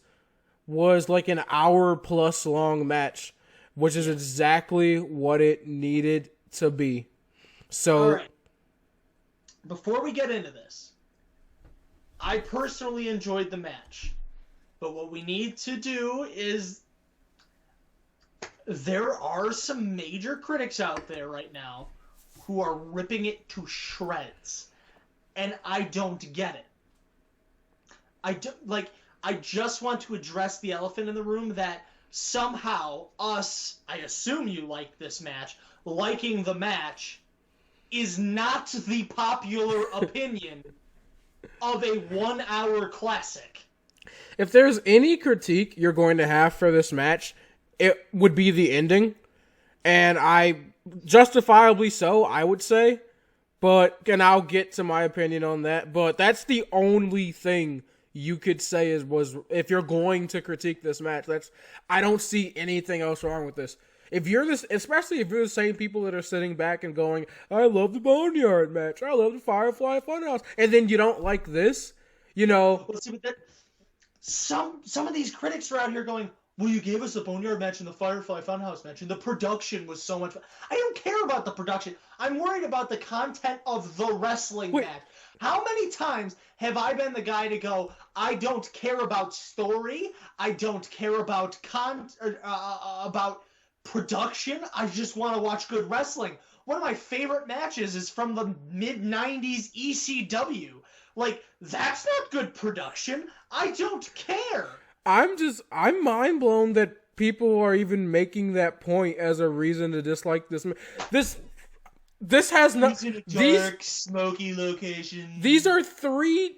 was like an hour-plus long match, which is exactly what it needed to be. So, all right. Before we get into this, I personally enjoyed the match. But what we need to do is, there are some major critics out there right now who are ripping it to shreds. And I don't get it. I just want to address the elephant in the room that somehow us, I assume you like this match, liking the match is not the popular opinion of a 1 hour classic. If there's any critique you're going to have for this match, it would be the ending. And justifiably so, I would say. And I'll get to my opinion on that. But that's the only thing you could say was if you're going to critique this match. I don't see anything else wrong with this. Especially if you're the same people that are sitting back and going, I love the Boneyard match, I love the Firefly Funhouse, and then you don't like this, Well, see, but some of these critics are out here going, well, you gave us the Boneyard match and the Firefly Funhouse match, and the production was so much fun. I don't care about the production. I'm worried about the content of the wrestling match. How many times have I been the guy to go, I don't care about story, I don't care about about production, I just want to watch good wrestling. One of my favorite matches is from the mid-90s ECW. Like, that's not good production. I don't care. I'm mind blown that people are even making that point as a reason to dislike this. This has no. Dark, smoky location. These are 3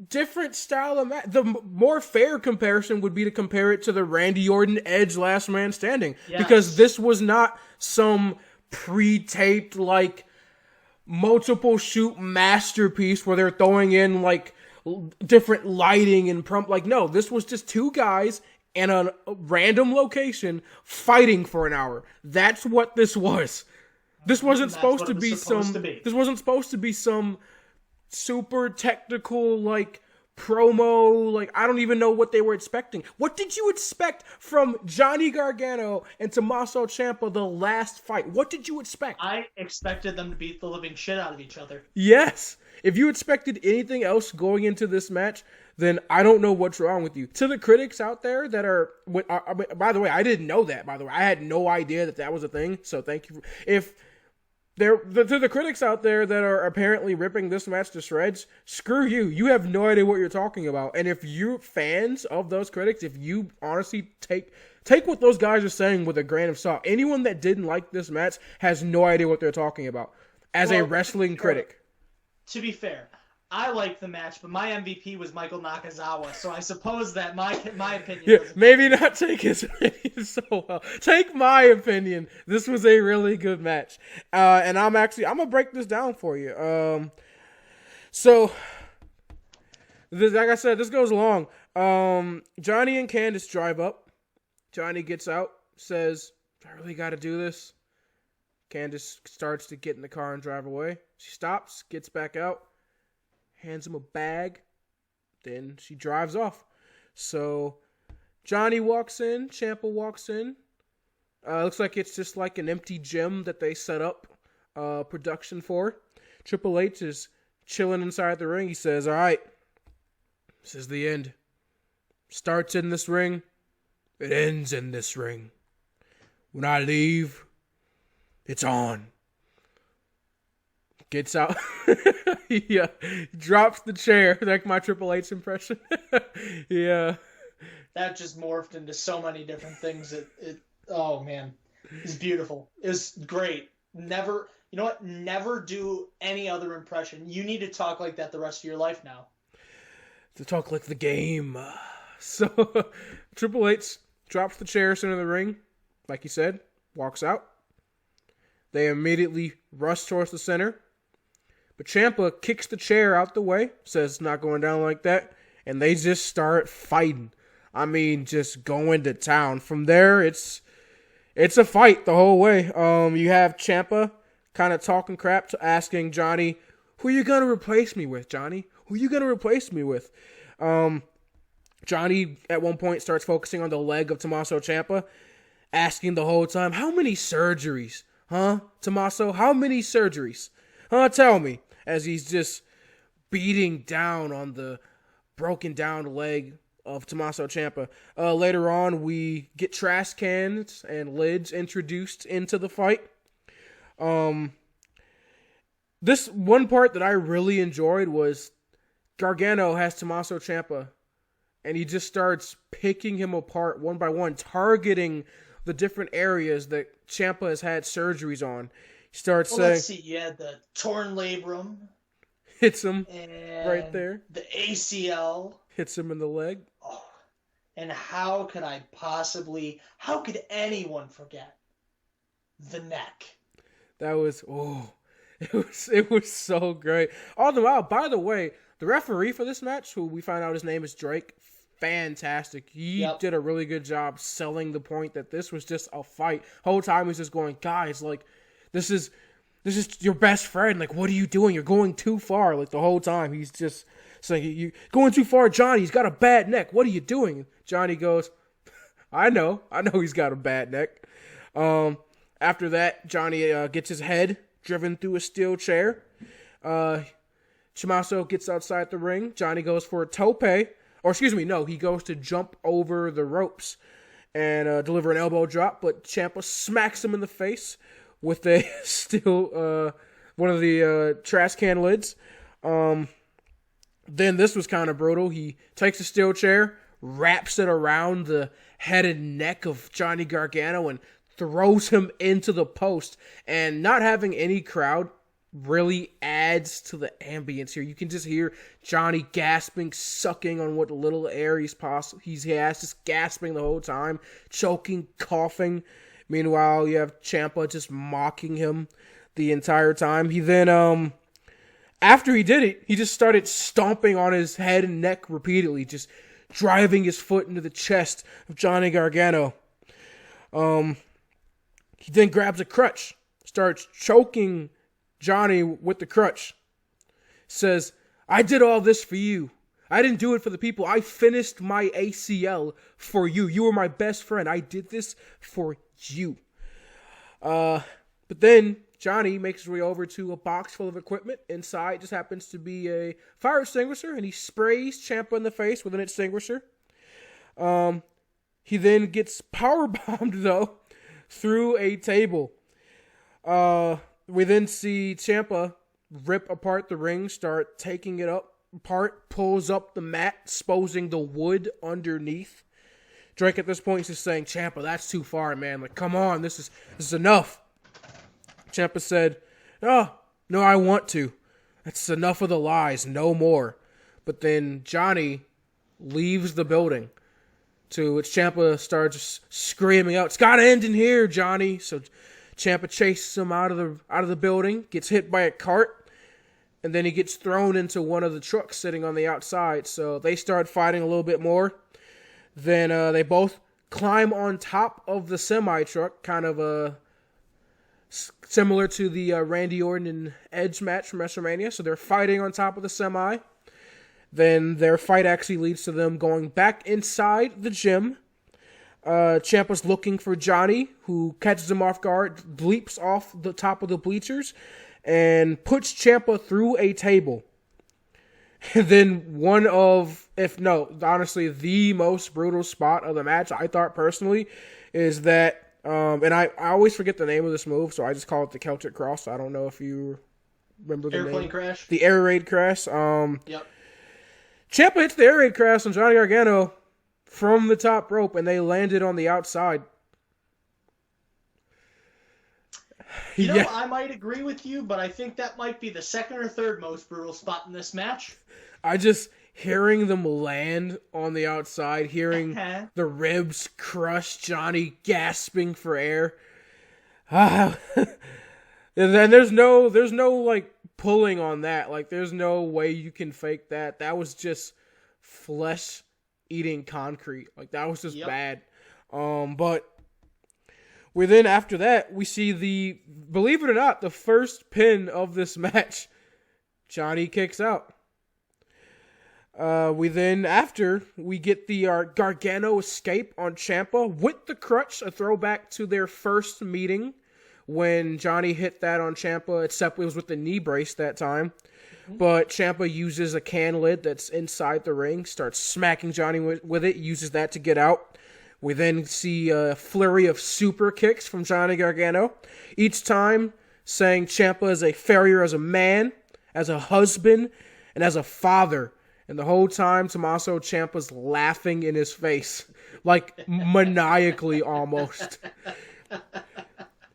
different style of match. The more fair comparison would be to compare it to the Randy Orton Edge Last Man Standing, because this was not some pre-taped multiple shoot masterpiece where they're throwing in different lighting and no, this was just 2 guys in a random location fighting for an hour. That's what this was. This wasn't supposed to be This wasn't supposed to be some super technical promo. I don't even know what they were expecting. What did you expect from Johnny Gargano and Tommaso Ciampa, the last fight? What did you expect? I expected them to beat the living shit out of each other. Yes. If you expected anything else going into this match, then I don't know what's wrong with you. To the critics out there that are by the way, I didn't know that, by the way. I had no idea that was a thing, so thank you. To the critics out there that are apparently ripping this match to shreds, screw you. You have no idea what you're talking about. And if you're fans of those critics, if you honestly take what those guys are saying with a grain of salt, anyone that didn't like this match has no idea what they're talking about as a wrestling critic. To be fair, I liked the match, but my MVP was Michael Nakazawa, so I suppose that my opinion... Yeah, maybe not take his opinion so well. Take my opinion. This was a really good match. And I'm going to break this down for you. Like I said, this goes long. Johnny and Candice drive up. Johnny gets out, says, I really got to do this. Candice starts to get in the car and drive away. She stops, gets back out, hands him a bag, then she drives off. So Johnny walks in, Ciampa walks in. Looks like it's just like an empty gym that they set up production for. Triple H is chilling inside the ring. He says, all right, this is the end. Starts in this ring, it ends in this ring. When I leave, it's on. Gets out. He drops the chair, like my Triple H impression. Yeah. That just morphed into so many different things. Oh man, it's beautiful. It was great. Never, you know what? Never do any other impression. You need to talk like that the rest of your life now. To talk like the game. So Triple H drops the chair center of the ring, like he said, walks out. They immediately rush towards the center. But Ciampa kicks the chair out the way, says it's not going down like that, and they just start fighting. I mean, just going to town. From there, it's a fight the whole way. You have Ciampa kind of talking crap, to asking Johnny, who are you going to replace me with, Johnny? Who are you going to replace me with? Johnny, at one point, starts focusing on the leg of Tommaso Ciampa, asking the whole time, how many surgeries? Huh, Tommaso? How many surgeries? Huh, tell me. As he's just beating down on the broken down leg of Tommaso Ciampa. Later on, we get trash cans and lids introduced into the fight. This one part that I really enjoyed was Gargano has Tommaso Ciampa, and he just starts picking him apart one by one, targeting the different areas that Ciampa has had surgeries on. He starts saying, let's see, you had the torn labrum. Hits him right there. The ACL. Hits him in the leg. Oh, and how could anyone forget the neck? That was, it was so great. All the while, by the way, the referee for this match, who we find out his name is Drake, fantastic. He did a really good job selling the point that this was just a fight. Whole time he's just going, guys, like, this is your best friend. Like, what are you doing? You're going too far. Like, the whole time he's just saying, you're going too far, Johnny. He's got a bad neck. What are you doing? Johnny goes, I know he's got a bad neck. After that, Johnny gets his head driven through a steel chair. Tommaso gets outside the ring. Johnny goes for a tope. He goes to jump over the ropes and deliver an elbow drop, but Ciampa smacks him in the face with a one of the trash can lids. Then this was kind of brutal. He takes a steel chair, wraps it around the head and neck of Johnny Gargano, and throws him into the post. And not having any crowd really adds to the ambience here. You can just hear Johnny gasping, sucking on what little air he has, just gasping the whole time, choking, coughing. Meanwhile, you have Ciampa just mocking him the entire time. He then, after he did it, he just started stomping on his head and neck repeatedly, just driving his foot into the chest of Johnny Gargano. He then grabs a crutch, starts choking Johnny with the crutch. Says, I did all this for you. I didn't do it for the people. I finished my ACL for you. You were my best friend. I did this for you. But then Johnny makes his way over to a box full of equipment. Inside just happens to be a fire extinguisher, and he sprays Ciampa in the face with an extinguisher. He then gets powerbombed, though, through a table. We then see Ciampa rip apart the ring, start taking it apart, pulls up the mat, exposing the wood underneath. Drake at this point is just saying, Ciampa, that's too far, man. Like, come on, this is enough. Ciampa said, no, I want to. That's enough of the lies, no more. But then Johnny leaves the building, to which Ciampa starts screaming out, it's gotta end in here, Johnny. So Ciampa chases him out of the building, gets hit by a cart, and then he gets thrown into one of the trucks sitting on the outside. So they start fighting a little bit more. Then they both climb on top of the semi-truck, kind of similar to the Randy Orton and Edge match from WrestleMania. So they're fighting on top of the semi. Then their fight actually leads to them going back inside the gym. Ciampa's looking for Johnny, who catches him off guard, leaps off the top of the bleachers, and puts Ciampa through a table. And then honestly, the most brutal spot of the match, I thought personally, is that, and I always forget the name of this move, so I just call it the Celtic Cross. I don't know if you remember the Airplane name. crash? The air raid crash. Yep. Ciampa hits the air raid crash on Johnny Gargano from the top rope, and they landed on the outside. I might agree with you, but I think that might be the second or third most brutal spot in this match. Hearing them land on the outside, hearing the ribs crush, Johnny gasping for air. And then there's no like pulling on that. Like, there's no way you can fake that. That was just flesh eating concrete. Like, that was just bad. But within after that, we see believe it or not, the first pin of this match. Johnny kicks out. We get the Gargano escape on Ciampa with the crutch, a throwback to their first meeting when Johnny hit that on Ciampa, except it was with the knee brace that time. But Ciampa uses a can lid that's inside the ring, starts smacking Johnny with it, uses that to get out. We then see a flurry of super kicks from Johnny Gargano, each time saying Ciampa is a failure as a man, as a husband, and as a father. And the whole time, Tommaso Ciampa's laughing in his face, like maniacally almost.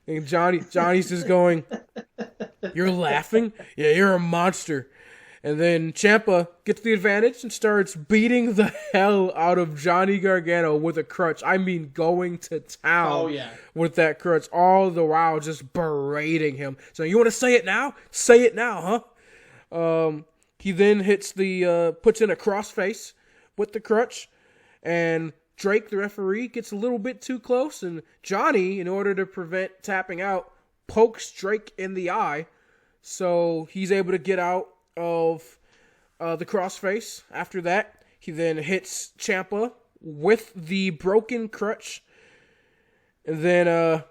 And Johnny's just going, "You're laughing? Yeah, you're a monster." And then Ciampa gets the advantage and starts beating the hell out of Johnny Gargano with a crutch. I mean, going to town with that crutch. All the while just berating him. So, you want to say it now? Say it now, huh? He then puts in a crossface with the crutch. And Drake, the referee, gets a little bit too close. And Johnny, in order to prevent tapping out, pokes Drake in the eye. So he's able to get out of the crossface. After that, he then hits Ciampa with the broken crutch. And then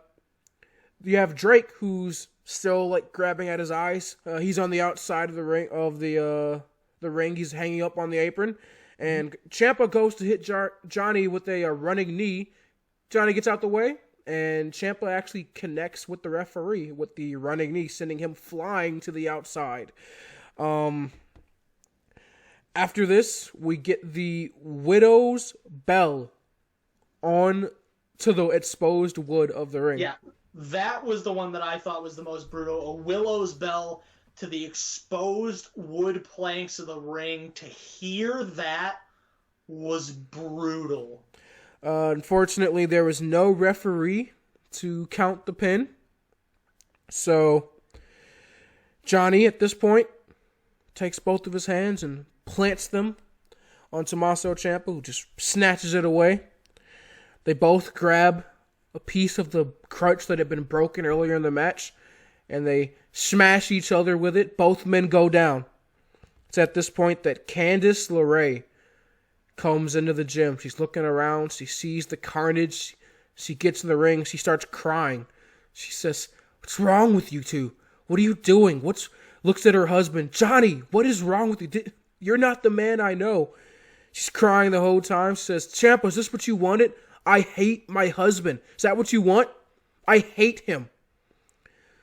you have Drake, who's still like grabbing at his eyes. He's on the outside of the ring. He's hanging up on the apron. And Ciampa goes to hit Johnny with a running knee. Johnny gets out the way, and Ciampa actually connects with the referee with the running knee, sending him flying to the outside. After this, we get the Widow's Bell on to the exposed wood of the ring. Yeah, that was the one that I thought was the most brutal. A Willow's Bell to the exposed wood planks of the ring. To hear that was brutal. Unfortunately, there was no referee to count the pin. So, Johnny, at this point, takes both of his hands and plants them on Tommaso Ciampa, who just snatches it away. They both grab a piece of the crutch that had been broken earlier in the match, and they smash each other with it. Both men go down. It's at this point that Candice LeRae comes into the gym. She's looking around. She sees the carnage. She gets in the ring. She starts crying. She says, "What's wrong with you two? What are you doing? Looks at her husband. "Johnny, what is wrong with you? You're not the man I know." She's crying the whole time. She says, "Ciampa, is this what you wanted? I hate my husband. Is that what you want? I hate him."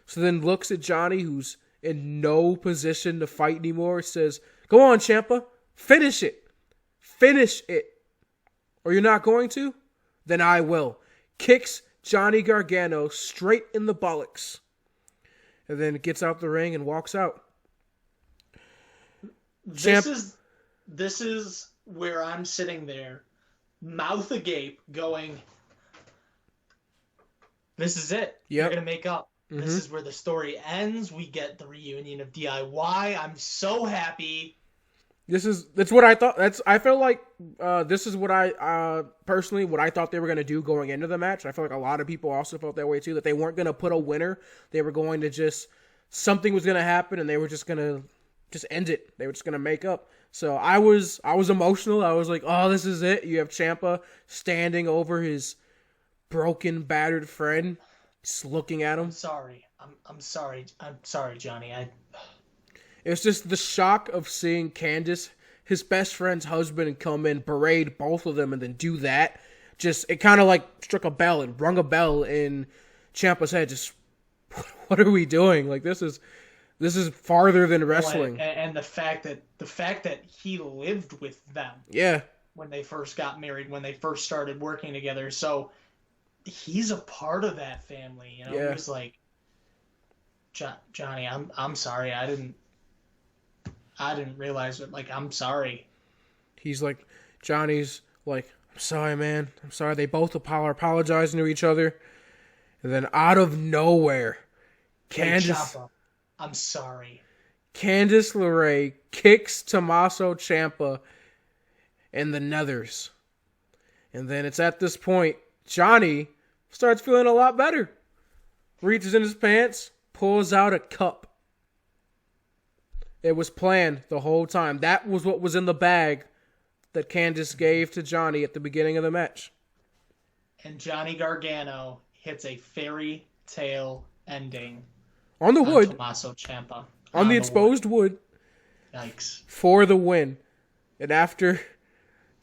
So then looks at Johnny, who's in no position to fight anymore. Says, "Go on, Ciampa. Finish it. Finish it. Or you're not going to? Then I will." Kicks Johnny Gargano straight in the bollocks. And then gets out the ring and walks out. This is where I'm sitting there, mouth agape, going, "This is it. Yep. They're gonna make up. This is where the story ends. We get the reunion of DIY. I'm so happy." That's what I thought. I feel like this is what I personally what I thought they were gonna do going into the match. I feel like a lot of people also felt that way too. That they weren't gonna put a winner. They were going to something was gonna happen, and they were just gonna end it. They were just gonna make up. So I was emotional. I was like, "Oh, this is it." You have Ciampa standing over his broken, battered friend, just looking at him. I'm sorry, Johnny. It was just the shock of seeing Candice, his best friend's husband, come in, berate both of them, and then do that. It kind of like struck a bell and rung a bell in Ciampa's head. Just, what are we doing? Like, this is farther than wrestling. And the fact that he lived with them. Yeah. When they first got married, when they first started working together, so he's a part of that family. You know, yeah. He was like, "Johnny, I'm sorry. I didn't realize it. Like, I'm sorry." Johnny's like, "I'm sorry, man. I'm sorry." They both are apologizing to each other. And then out of nowhere, Candice... Ciampa, "I'm sorry." Candice LeRae kicks Tommaso Ciampa in the nethers. And then it's at this point, Johnny starts feeling a lot better. Reaches in his pants, pulls out a cup. It was planned the whole time. That was what was in the bag that Candice gave to Johnny at the beginning of the match. And Johnny Gargano hits a fairy tale ending On the wood. Tommaso Ciampa. On the exposed wood. Yikes. For the win. And after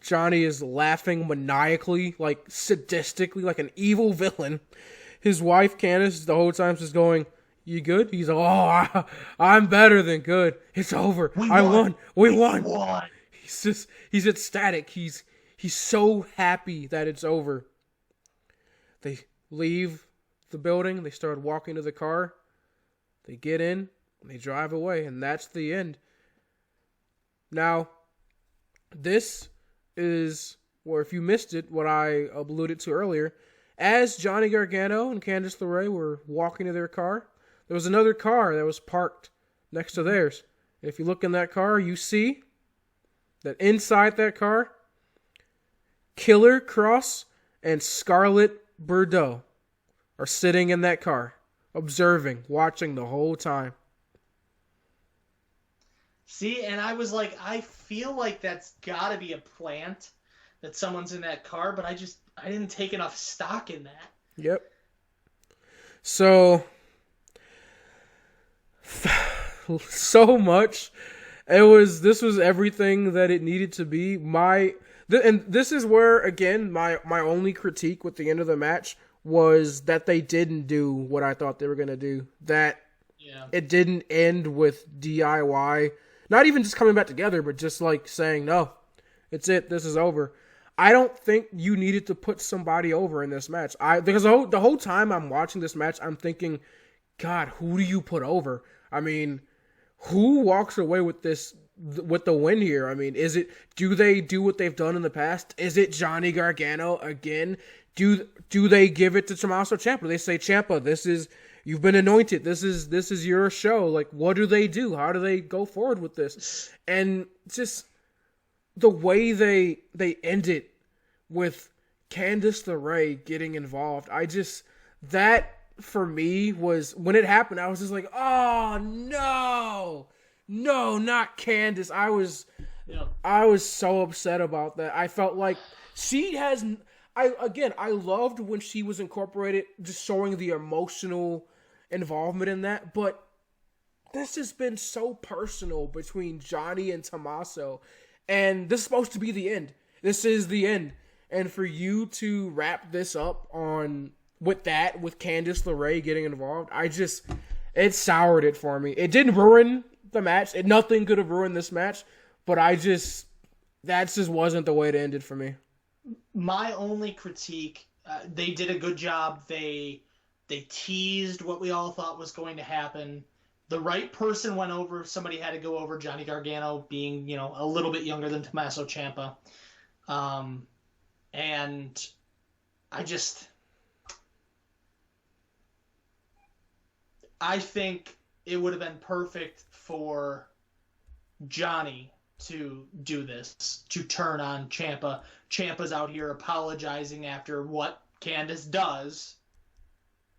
Johnny is laughing maniacally, like sadistically, like an evil villain, his wife Candice the whole time is going, "You good?" He's like, "Oh, I'm better than good. It's over. I won. We won." He's ecstatic. He's so happy that it's over. They leave the building. They start walking to the car. They get in. They drive away, and that's the end. Now, this is, or if you missed it, what I alluded to earlier. As Johnny Gargano and Candice LeRae were walking to their car, there was another car that was parked next to theirs. And if you look in that car, you see that inside that car, Killer Cross and Scarlett Bordeaux are sitting in that car, observing, watching the whole time. See, and I was like, I feel like that's got to be a plant that someone's in that car, but I didn't take enough stock in that. Yep. So much. This was everything that it needed to be. And this is where, again, my only critique with the end of the match was that they didn't do what I thought they were going to do. That it didn't end with DIY. Not even just coming back together, but just like saying, no, it's it. This is over. I don't think you needed to put somebody over in this match. Because the whole time I'm watching this match, I'm thinking, God, who do you put over? I mean, who walks away with the win here? I mean, do they do what they've done in the past? Is it Johnny Gargano again? Do they give it to Tommaso Ciampa? They say, Ciampa, you've been anointed. This is your show. Like, what do they do? How do they go forward with this? And just the way they end it with Candice LeRae getting involved. That for me was, when it happened, I was just like, oh no, not Candice. I was so upset about that. I felt like I loved when she was incorporated, just showing the emotional involvement in that, but this has been so personal between Johnny and Tommaso, and this is supposed to be the end. This is the end. And for you to wrap this up with Candice LeRae getting involved, it soured it for me. It didn't ruin the match. Nothing could have ruined this match, but that just wasn't the way to end it for me. My only critique, they did a good job. They teased what we all thought was going to happen. The right person went over. Somebody had to go over. Johnny Gargano being, a little bit younger than Tommaso Ciampa. And I think it would have been perfect for Johnny to do this, to turn on Ciampa. Ciampa's out here apologizing after what Candice does,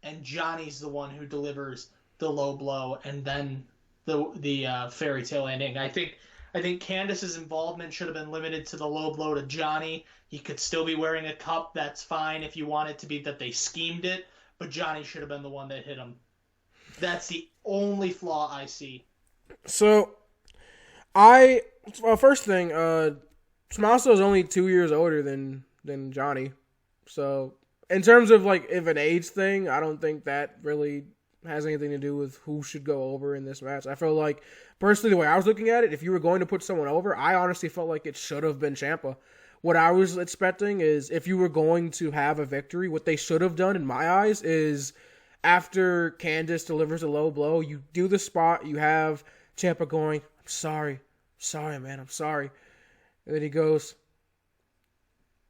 and Johnny's the one who delivers the low blow and then the fairy tale ending. I think Candice's involvement should have been limited to the low blow to Johnny. He could still be wearing a cup. That's fine if you want it to be that they schemed it, but Johnny should have been the one that hit him. That's the only flaw I see. So, first thing, Tommaso is only 2 years older than Johnny. So, in terms of if an age thing, I don't think that really has anything to do with who should go over in this match. I feel like, personally, the way I was looking at it, if you were going to put someone over, I honestly felt like it should have been Ciampa. What I was expecting is, if you were going to have a victory, what they should have done, in my eyes, is after Candice delivers a low blow, you do the spot, you have Ciampa going, I'm sorry, man, I'm sorry. And then he goes,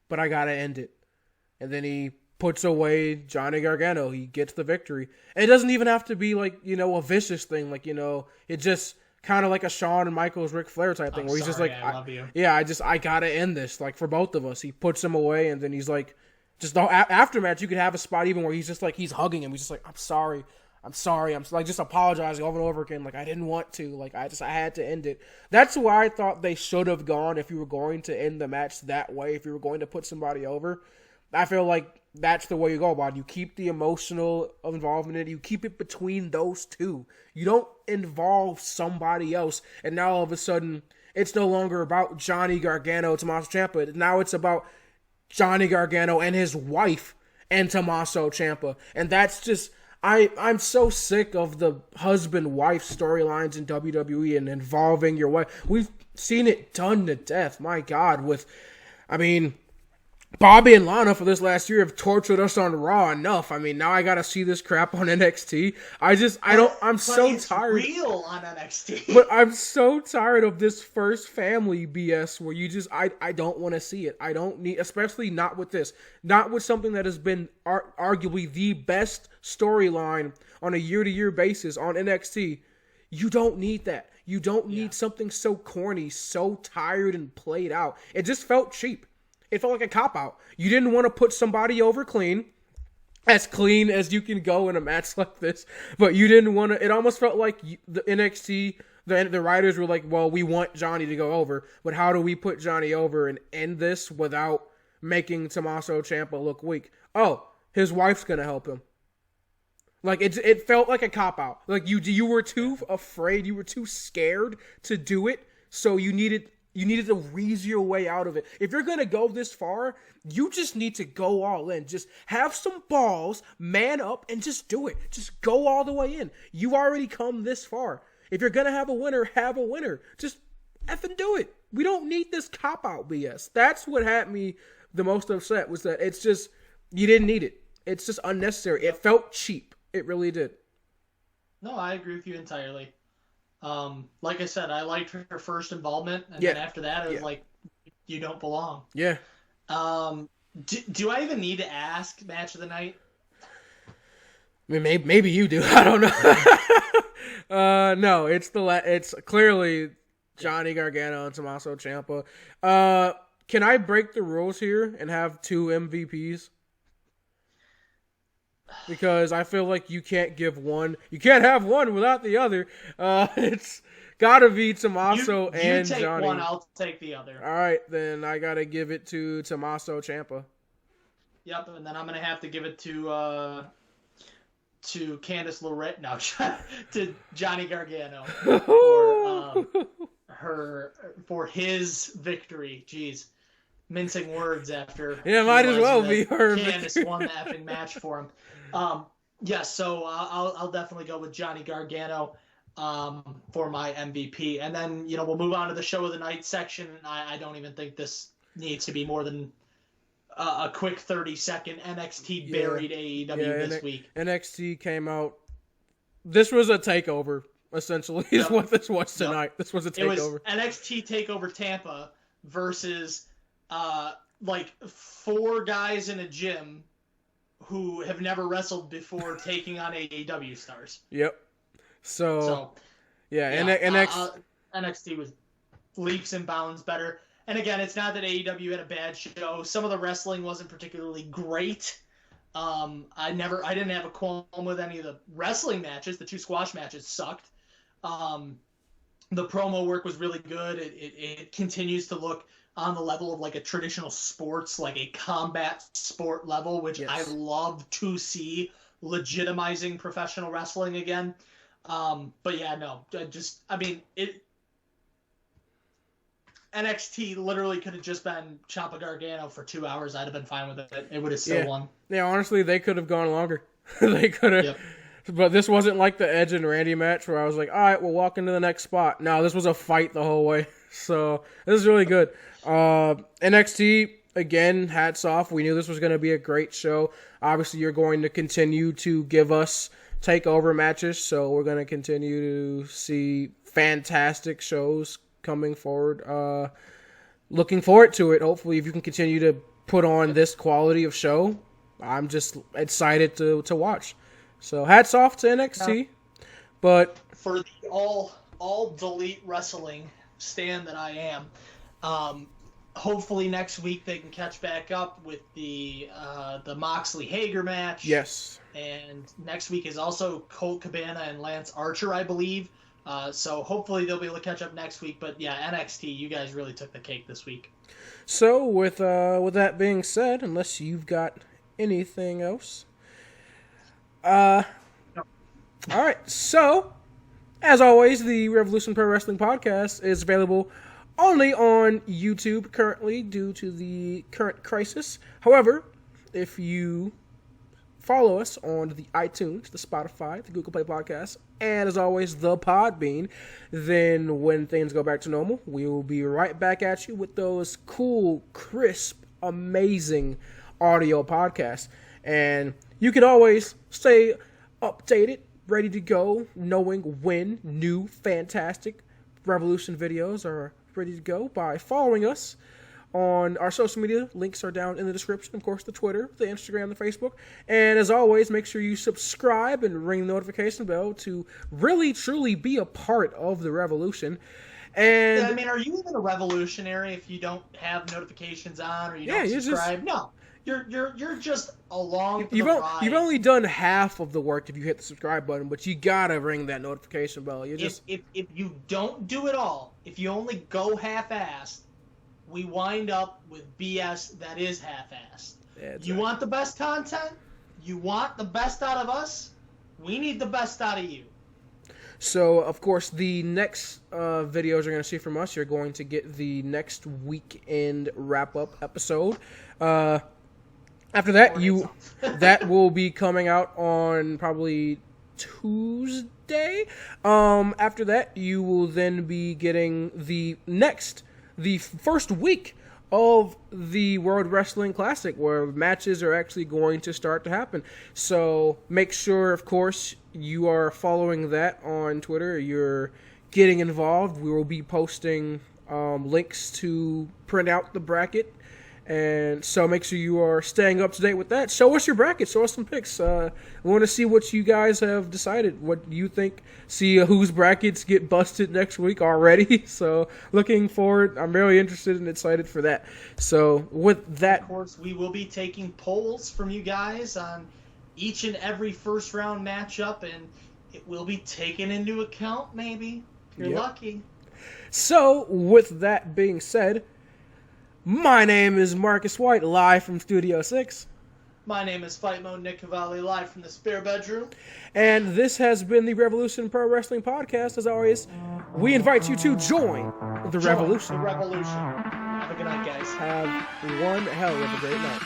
but I gotta end it. And then he puts away Johnny Gargano. He gets the victory. And it doesn't even have to be a vicious thing. It just kind of like a Shawn and Michaels Ric Flair type thing, where he's just like, I love you. Yeah, I gotta end this, for both of us. He puts him away, and then he's like, just the aftermatch, you could have a spot even where he's just like, he's hugging him. He's just like, I'm sorry. I'm just apologizing over and over again. I didn't want to. I had to end it. That's why I thought they should have gone if you were going to end the match that way. If you were going to put somebody over, I feel like that's the way you go about it. You keep the emotional involvement in it. You keep it between those two. You don't involve somebody else, and now all of a sudden, it's no longer about Johnny Gargano, Tommaso Ciampa. Now it's about Johnny Gargano and his wife and Tommaso Ciampa. And that's just, I'm so sick of the husband-wife storylines in WWE and involving your wife. We've seen it done to death, my God, Bobby and Lana for this last year have tortured us on Raw enough. Now I gotta see this crap on NXT. I'm so tired. Real on NXT. But I'm so tired of this first family BS where I don't want to see it. I don't need, especially not with this. Not with something that has been arguably the best storyline on a year-to-year basis on NXT. You don't need that. You don't need something so corny, so tired and played out. It just felt cheap. It felt like a cop-out. You didn't want to put somebody over clean as you can go in a match like this. But you didn't want to... It almost felt like the NXT, the writers were like, well, we want Johnny to go over, but how do we put Johnny over and end this without making Tommaso Ciampa look weak? Oh, his wife's going to help him. Like, it felt like a cop-out. Like, you were too afraid, you were too scared to do it, so you needed to reason your way out of it. If you're going to go this far, you just need to go all in. Just have some balls, man up, and just do it. Just go all the way in. You already come this far. If you're going to have a winner, have a winner. Just effing do it. We don't need this cop-out BS. That's what had me the most upset, was that it's just, you didn't need it. It's just unnecessary. It felt cheap. It really did. No, I agree with you entirely. Like I said, I liked her first involvement, and then after that, it was like, you don't belong. Yeah. Do I even need to ask match of the night? Maybe you do. I don't know. No, it's clearly Johnny Gargano and Tommaso Ciampa. Can I break the rules here and have 2 MVPs? Because I feel like you can't give one. You can't have one without the other. It's gotta be Tommaso and Johnny. You take one, I'll take the other. All right, then I gotta give it to Tommaso Ciampa. Yep, and then I'm gonna have to give it to Candice LeRae. No, to Johnny Gargano for his victory. Jeez. Mincing words after. Yeah, might as well be her. Candice won the effing match for him. So I'll definitely go with Johnny Gargano for my MVP. And then, we'll move on to the show of the night section. I don't even think this needs to be more than a quick 30-second NXT buried AEW this week. NXT came out. This was a takeover, essentially, is what this was tonight. Yep. This was a takeover. It was NXT TakeOver Tampa versus 4 guys in a gym who have never wrestled before taking on AEW stars. Yep. So NXT was leaps and bounds better. And again, it's not that AEW had a bad show. Some of the wrestling wasn't particularly great. I didn't have a qualm with any of the wrestling matches. The 2 squash matches sucked. The promo work was really good. It continues to look on the level of like a traditional sports, like a combat sport level, which I love to see legitimizing professional wrestling again. NXT literally could have just been Ciampa Gargano for 2 hours. I'd have been fine with it. It would have still won. Yeah, honestly, they could have gone longer. They could have. Yep. But this wasn't like the Edge and Randy match where I was like, all right, we'll walk into the next spot. No, this was a fight the whole way. So this is really good. NXT, again, hats off. We knew this was going to be a great show. Obviously, you're going to continue to give us takeover matches, so we're going to continue to see fantastic shows coming forward. Looking forward to it. Hopefully, if you can continue to put on this quality of show, I'm just excited to watch. So hats off to NXT. But for the all delete wrestling stand that I am, hopefully next week they can catch back up with the Moxley Hager match. Yes. And next week is also Colt Cabana and Lance Archer, I believe. So hopefully they'll be able to catch up next week. But yeah, NXT, you guys really took the cake this week. So with that being said, unless you've got anything else? No. All right. So, as always, the Revolution Pro Wrestling Podcast is available only on YouTube currently due to the current crisis. However, if you follow us on the iTunes, the Spotify, the Google Play Podcast, and as always, the Podbean, then when things go back to normal, we will be right back at you with those cool, crisp, amazing audio podcasts. And you can always stay updated, ready to go, knowing when new, fantastic Revolution videos are ready to go by following us on our social media. Links are down in the description. Of course, the Twitter, the Instagram, the Facebook. And as always, make sure you subscribe and ring the notification bell to really, truly be a part of the Revolution. And I mean, are you even a revolutionary if you don't have notifications on or you don't subscribe? No. You're just along for the ride. You've only done half of the work if you hit the subscribe button, but you gotta ring that notification bell. If you don't do it all, if you only go half-assed, we wind up with BS that is half-assed. You want the best content? You want the best out of us? We need the best out of you. So, of course, the next videos you're going to see from us, you're going to get the next weekend wrap-up episode. After that, that will be coming out on probably Tuesday. After that, you will then be getting the first week of the World Wrestling Classic, where matches are actually going to start to happen. So make sure, of course, you are following that on Twitter. You're getting involved. We will be posting links to print out the bracket. And so make sure you are staying up to date with that. Show us your bracket. Show us some picks. We want to see what you guys have decided, what you think. See whose brackets get busted next week already. So looking forward. I'm very interested and excited for that. So with that, of course, we will be taking polls from you guys on each and every first round matchup, and it will be taken into account maybe if you're lucky. So with that being said, my name is Marcus White, live from Studio 6. My name is Fight Mode Nick Cavalli, live from the spare bedroom. And this has been the Revolution Pro Wrestling Podcast. As always, we invite you to join the Revolution. The Revolution. Have a good night, guys. Have one hell of a great night.